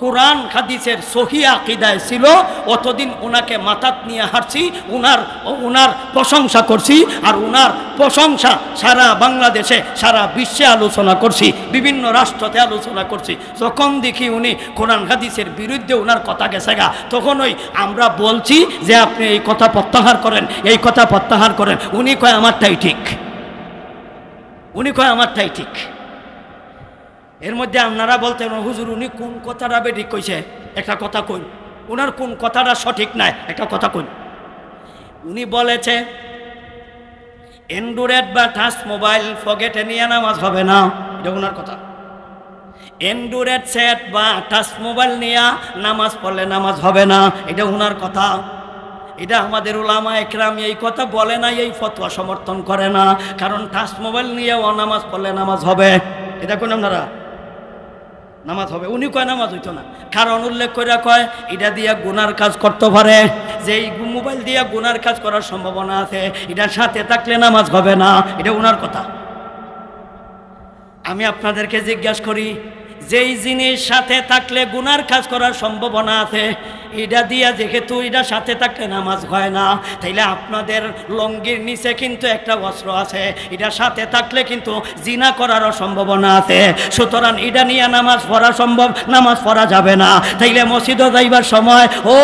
কোরআন হাদিসের সহি আকীদায় ছিল, অতদিন ওনাকে মাথাত নিয়ে হাঁটছি, ওনার প্রশংসা করছি, আর ওনার প্রশংসা সারা বাংলাদেশে সারা বিশ্বে আলোচনা করছি, বিভিন্ন রাষ্ট্রতে আলোচনা করছি। যখন দেখি উনি কোরআন হাদিসের বিরুদ্ধে ওনার কথা গেছে গা, তখন ওই আমরা বলছি যে আপনি এই কথা প্রত্যাহার করেন, এই কথা প্রত্যাহার করেন। উনি কয় আমারটাই ঠিক, উনি কয় আমারটাই ঠিক। এর মধ্যে আপনারা বলতেন হুজুর উনি কোন কথাটা বেঠিক কইছে, একটা কথা কই, ওনার কোন কথাটা সঠিক নাই, একটা কথা কই। উনি বলেছে অ্যান্ড্রয়েড বা টাচ মোবাইল পকেটে নিয়ে নামাজ হবে না, এটা ওনার কথা। অ্যান্ড্রয়েড সেট বা টাচ মোবাইল নিয়ে নামাজ পড়লে নামাজ হবে না, এটা ওনার কথা। এটা আমাদের উলামা একরাম এই কথা বলে না, এই ফতোয়া সমর্থন করে না, কারণ টাচ মোবাইল নিয়েও নামাজ পড়লে নামাজ হবে। এটা কোন আপনারা নামাজ হবে, উনি কয় নামাজ হইতো না, কারণ উল্লেখ করে কয় এটা দিয়ে গুনার কাজ করতে পারে, যে এই মোবাইল দিয়ে গুনার কাজ করার সম্ভাবনা আছে, এটার সাথে থাকলে নামাজ হবে না, এটা ওনার কথা। আমি আপনাদেরকে জিজ্ঞাসা করি, যেই জিনিস সাথে থাকলে গুনার কাজ করার সম্ভাবনা আছে, এটা দিয়া যেহেতু এটার সাথে থাকলে নামাজ হয় না, তাইলে আপনাদের লঙ্গির নিচে কিন্তু একটা অস্ত্র আছে, এটার সাথে থাকলে কিন্তু জিনা করারও সম্ভাবনা আছে। সুতরাং এটা নিয়ে নামাজ পড়া সম্ভব, নামাজ পড়া যাবে না। তাইলে মসজিদে যাইবার সময় ও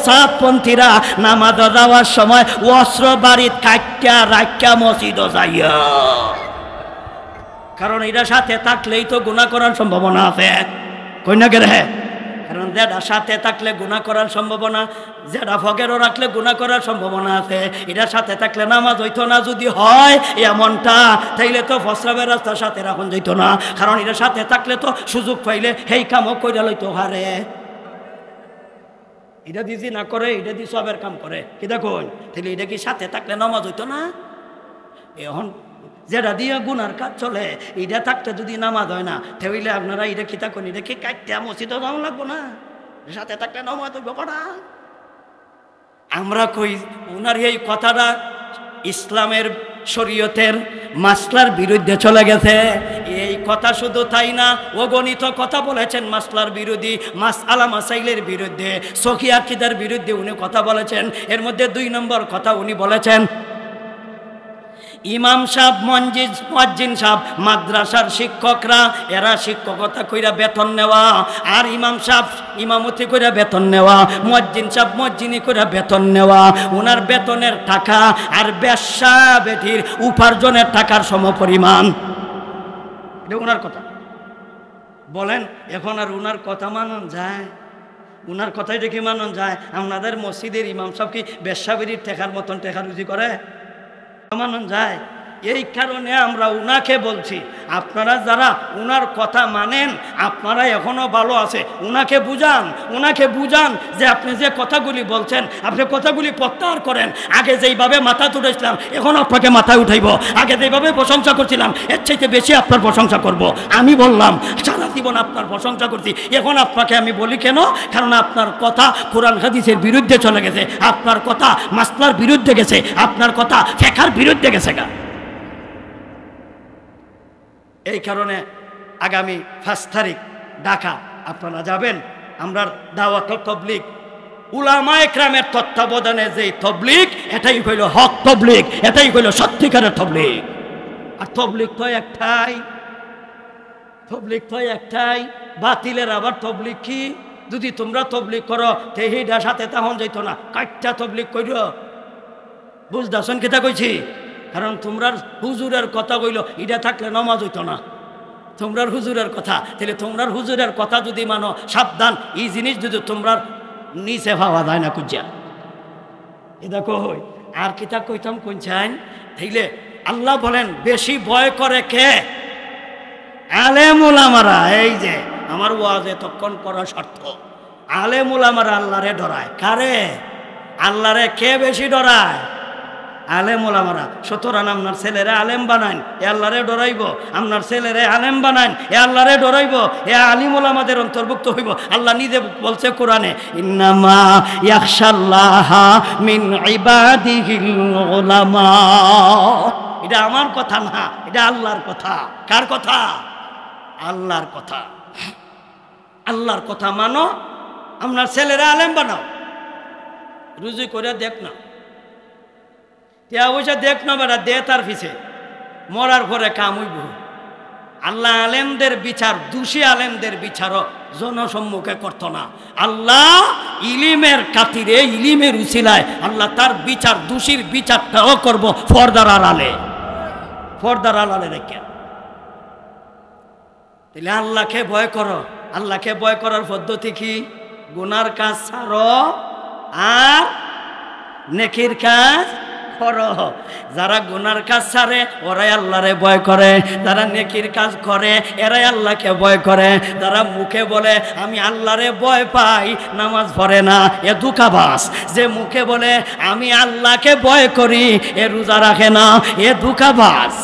সাতপন্থীরা নামাজ যাওয়ার সময় অস্ত্র বাড়িত কাট্টা রাখা মসজিদে যাইয়া, কারণ এটার সাথে থাকলেই তো গুনাহ করার সম্ভাবনা আছে। কই না গেলে, কারণ যেটা সাথে থাকলে গুনাহ করার সম্ভাবনা, যেটা ফকেরও রাখলে গুনাহ করার সম্ভাবনা আছে, এটার সাথে থাকলে নামাজ হইতো না। যদি হয় এমনটা, তাইলে তো ফসরাবের রাস্তার সাথে রাখুন যাইতো না, কারণ এটার সাথে থাকলে তো সুযোগ পাইলে সেই কামও কইরা লইতো হারে। এটা দিজি না করে, এটা দিয়ে সবের কাম করে, কি দেখুন, তাহলে এটা কি সাথে থাকলে নামাজ হইতো না? এখন যেটা দিয়ে গুনার কাজ চলে, এটা থাকতে যদি নামাজ হয় না, তাহলে আপনারা এটা কি থাকুন, এটা কি কাটতে মসজিদে যাওয়া লাগবো না, সাথে থাকলে নামাজ হইব কটা। আমরা কই ওনার এই কথাটা ইসলামের শরীয়তের মাসলার বিরুদ্ধে চলে গেছে। এই কথা শুধু তাই না, অগণিত কথা বলেছেন মাসলার বিরোধী, মাসআলা মাসাইলের বিরুদ্ধে, সহিহ আকীদার বিরুদ্ধে উনি কথা বলেছেন। এর মধ্যে 2 নম্বর কথা উনি বলেছেন, ইমাম সাহেব, মুয়াজ্জিন সাহেব, মাদ্রাসার শিক্ষকরা এরা শিক্ষকতা কইরা বেতন নেওয়া, আর ইমাম সাহেব ইমামতি কইরা বেতন নেওয়া, মুয়াজ্জিন সাহেব মুয়াজ্জিনি কইরা বেতন নেওয়া, ওনার বেতনের টাকা আর বেশ্যা বেটির উপার্জনের টাকার সমপরিমাণ। এটা ওনার কথা। বলেন এখন আর ওনার কথা মানন যায়? ওনার কথাই দেখি মানন যায়? আপনাদের মসজিদের ইমাম সাহেব কি বেশ্যা বেটির টেকার মতন টেকা রুজি করে? মানন যায়? এই কারণে আমরা উনাকে বলছি, আপনারা যারা উনার কথা মানেন আপনারা এখনো ভালো আছে, উনাকে বুঝান যে আপনি যে কথাগুলি বলছেন, আপনি কথাগুলি প্রত্যাহার করেন। আগে যেইভাবে মাথা তুলেছিলাম এখন আপনাকে মাথায় উঠাইব, আগে যেইভাবে প্রশংসা করছিলাম এর চাইতে বেশি আপনার প্রশংসা করব। আমি বললাম সারা জীবন আপনার প্রশংসা করছি, এখন আপনাকে আমি বলি কেন? কারণ আপনার কথা কোরআন হাদিসের বিরুদ্ধে চলে গেছে, আপনার কথা মাসলার বিরুদ্ধে গেছে, আপনার কথা ফিকহের বিরুদ্ধে গেছে গা। এই কারণে আগামী 5 তারিখ ঢাকা আপনারা যাবেন। আমরা দাওয়াত তাবলীগ উলামা একরামের তত্ত্বাবধানে যে তবলীগ, এটাই হইল হক তবলীগ, এটাই হইল সত্যিকারের তবলীগ। আর তবলীগ তো একটাই, বাতিলের আবার তবলীগ কি? যদি তোমরা তবলীগ করো তেহিডা সাথে তখন যাইতো না, কাটটা তবলীগ কইর। বুঝদাছেন কিতা কইছি? কারণ তোমরার হুজুরের কথা কইল এটা থাকলে নামাজ হইতো না, তোমরার হুজুরের কথা। তাহলে তোমরার হুজুরের কথা যদি মানো, সাবধান, এই জিনিস যদি তোমরার নিচে পাওয়া যায় না কুজা। এ দেখো হই আর কিতা কইতাম কোন চাইন। তাইলে আল্লাহ বলেন বেশি ভয় করে কে? আলেম উলামারা। এই যে আমার ওয়াজে তখন পড়া শর্ত, আলেম উলামারা আল্লাহরে ডরায়। কারে? আল্লাহরে কে বেশি ডরায়? আলেম ওলামারা। সুতরাং আপনার ছেলেরা আলেম বানান, এ আল্লাহরে ডরাইব। আপনার ছেলেরে আলেম বানান, এ আল্লাহরে ডরাইব, এ আলিম ওলামাদের অন্তর্ভুক্ত হইব। আল্লাহ নিজে বলছে কোরআনে, ইন্নামা ইয়াখশাল্লাহা মিন ইবাদিহিল উলামা। এটা আমার কথা না, এটা আল্লাহর কথা। কার কথা? আল্লাহর কথা। আল্লাহর কথা মানো, আপনার ছেলেরা আলেম বানাও, রুজি করে দেখ না, পয়সা দেখ না বেটা, দে তার পিছে, মরার পরে কাম হইব। আল্লাহ আলেমদের বিচার, দোষী আলেমদের বিচারও জনসম্মুখে করত না। আল্লাহ ইলিমের খাতিরে, ইলিমের উসিলায় আল্লাহ তার বিচার, দোষীর বিচারটাও করব পর্দার আড়ালে, পর্দার আড়ালে রেখে। তাহলে আল্লাহকে ভয় করো। আল্লাহকে ভয় করার পদ্ধতি কি? গুনার কাজ ছাড়ো আর নেকির কাজ করো। যারা গুনার কাজ ছাড়ে ওরাই আল্লাহরে ভয় করে, যারা নেকির কাজ করে এরাই আল্লাহকে ভয় করে। যারা মুখে বলে আমি আল্লাহরে ভয় পাই, নামাজ পড়ে না, এ ধোঁকাবাজ। যে মুখে বলে আমি আল্লাহকে ভয় করি, এ রোজা রাখে না, এ ধোঁকাবাজ,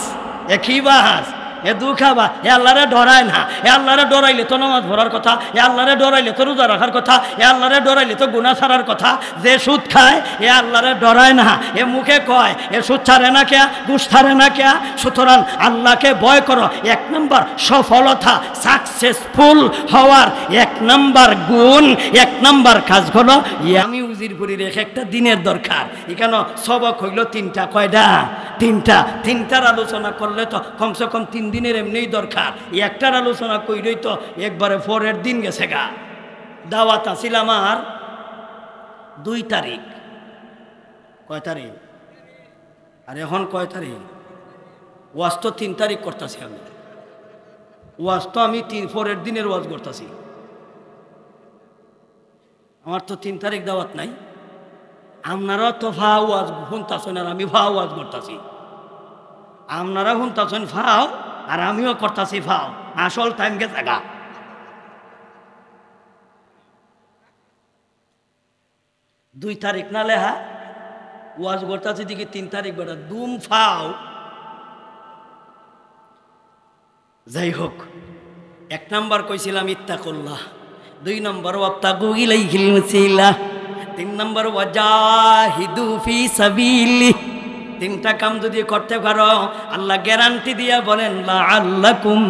এ কি বাজ, এ দুঃখাবা। এ আল্লাহরে ডরায় না। এ আল্লাহরে ডরাইলে তো নামাজ পড়ার কথা, এ আল্লাহরে ডরাইলে তো রোজা রাখার কথা, এ আল্লাহরে ডরাইলে তো গুনাহ ছাড়ার কথা। যে সুদ খায় এ আল্লাহরে ডরায় না, এ মুখে কয় এ সুদ ছাড়ে না কে, ঘুষ ছাড়ে না কে। সুতরাং আল্লাহকে ভয় করো। এক নম্বর সফলতা, সাকসেসফুল হওয়ার এক নম্বর গুণ, এক নম্বর কাজ হলো আমি উজিরপুরি রেখে একটা দিনের দরকার। এখানে সবক হইল তিনটা। কয়টা? তিনটা। তিনটার আলোচনা করলে তো কমসে কম 3 দিনের এমনিই দরকার। একটার আলোচনা কইলেই তো একবারে পরের দিন গেছে গা। দাওয়াত আছিল আমার 2 তারিখ। কয় তারিখ? আর এখন কয় তারিখ? ওয়াজ তো 3 তারিখ করতেছি আমি। ওয়াজ তো আমি পরের দিনের ওয়াজ করতেছি। আমার তো 3 তারিখ দাওয়াত নাই। আপনারাও তো ভা ওয়াজ শুনতেছেন আর আমি ভা ওয়াজ করতেছি। আপনারা শুনতেছেন ফাও আর আমিও করতেছি ফাও। আসল টাইম গেছে গা। 2 তারিখ না লেহা ওয়াজ করতেছি দিকে 3 তারিখ বেটা দুম ফাও। যাই হোক, 1 নম্বর কইছিলাম ইত্তাকুল্লাহ, 2 নম্বর ওয়াবতাগু ইলাইহিল ওয়াসিলা, 3 নম্বর ওয়াজাহিদু ফি সাবিলি। 3টা কাম যদি করতে পারো আল্লাহ গ্যারান্টি দিয়া বলেন লাআল্লাকুম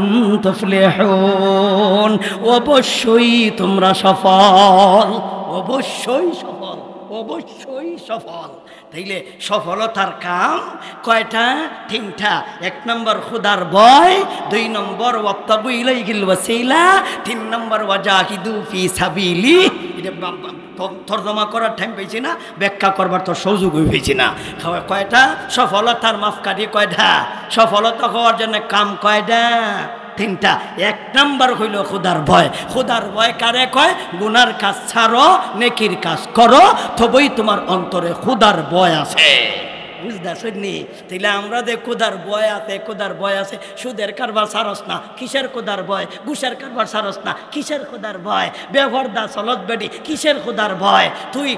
তুফলিহুন, অবশ্যই তোমরা সফল, অবশ্যই সফল, অবশ্যই সফল। তাইলে সফলতার কাম কয়টা? 3টা। 1 নম্বর খুদার ভয়, 2 নম্বর ওয়াবতাগু ইলাইহিল ওয়াসিলা, 3 নম্বর ওয়াজাহিদু ফি সাবিলি। এটা তর্জমা করার টাইম পেয়েছি না, ব্যাখ্যা করবার তো সুযোগ হয়েছি না। কয়টা? সফলতার মাপকাঠি কয়টা? সফলতা হওয়ার জন্য কাম কয়টা? 3টা। 1 নম্বর হইল খুদার ভয়। খুদার ভয় কারে কয়? গুনার কাজ ছাড়ো, নেকির কাজ করো, তবেই তোমার অন্তরে খুদার ভয় আছে। বুঝতেছেননি? তাইলে আমরা যে খুদার ভয় আছে, খুদার ভয় আছে, সুদের কারবার সারস না, কিসের খুদার ভয়? ঘুষের কারবার সারস না, কিসের খুদার ভয়? বেভরদা চলত বেডি, কিসের খুদার ভয়? তুই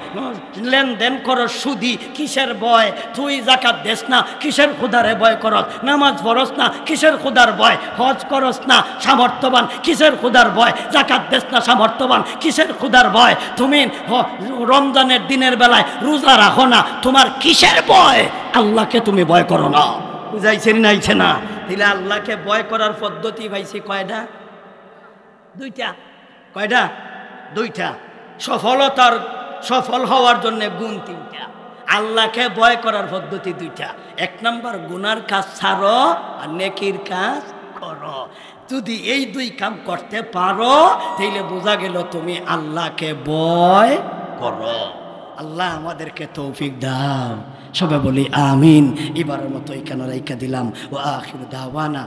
লেনদেন করস সুদি, কিসের ভয়? তুই জাকাত দেস না, কিসের খুদারে ভয় করস? নামাজ পড়স না, কিসের খুদার ভয়? হজ করস না, সামর্থ্যবান, কিসের খুদার ভয়? জাকাত দেস না, সামর্থ্যবান, কিসের খুদার ভয়? তুমি রমজানের দিনের বেলায় রোজা রাখো না, তোমার কিসের ভয়? আল্লাহকে তুমি ভয় করো না। বুঝাইছে নাইছে না? তাহলে আল্লাহকে ভয় করার পদ্ধতি পাইছি কয়টা? 2টা। কয়টা? 2টা। সফল হওয়ার জন্য গুণ 3টা। আল্লাহকে ভয় করার পদ্ধতি 2টা। 1 নম্বর গুনার কাজ ছাড়ো আর নেকির কাজ করো। যদি এই 2 কাম করতে পারো তাইলে বোঝা গেল তুমি আল্লাহকে ভয় করো। আল্লাহ আমাদেরকে তৌফিক দাও। সবাই বলি আমিন। এবারের মতো এখানে রাইখা দিলাম। ও আখিরু দাওয়ানা।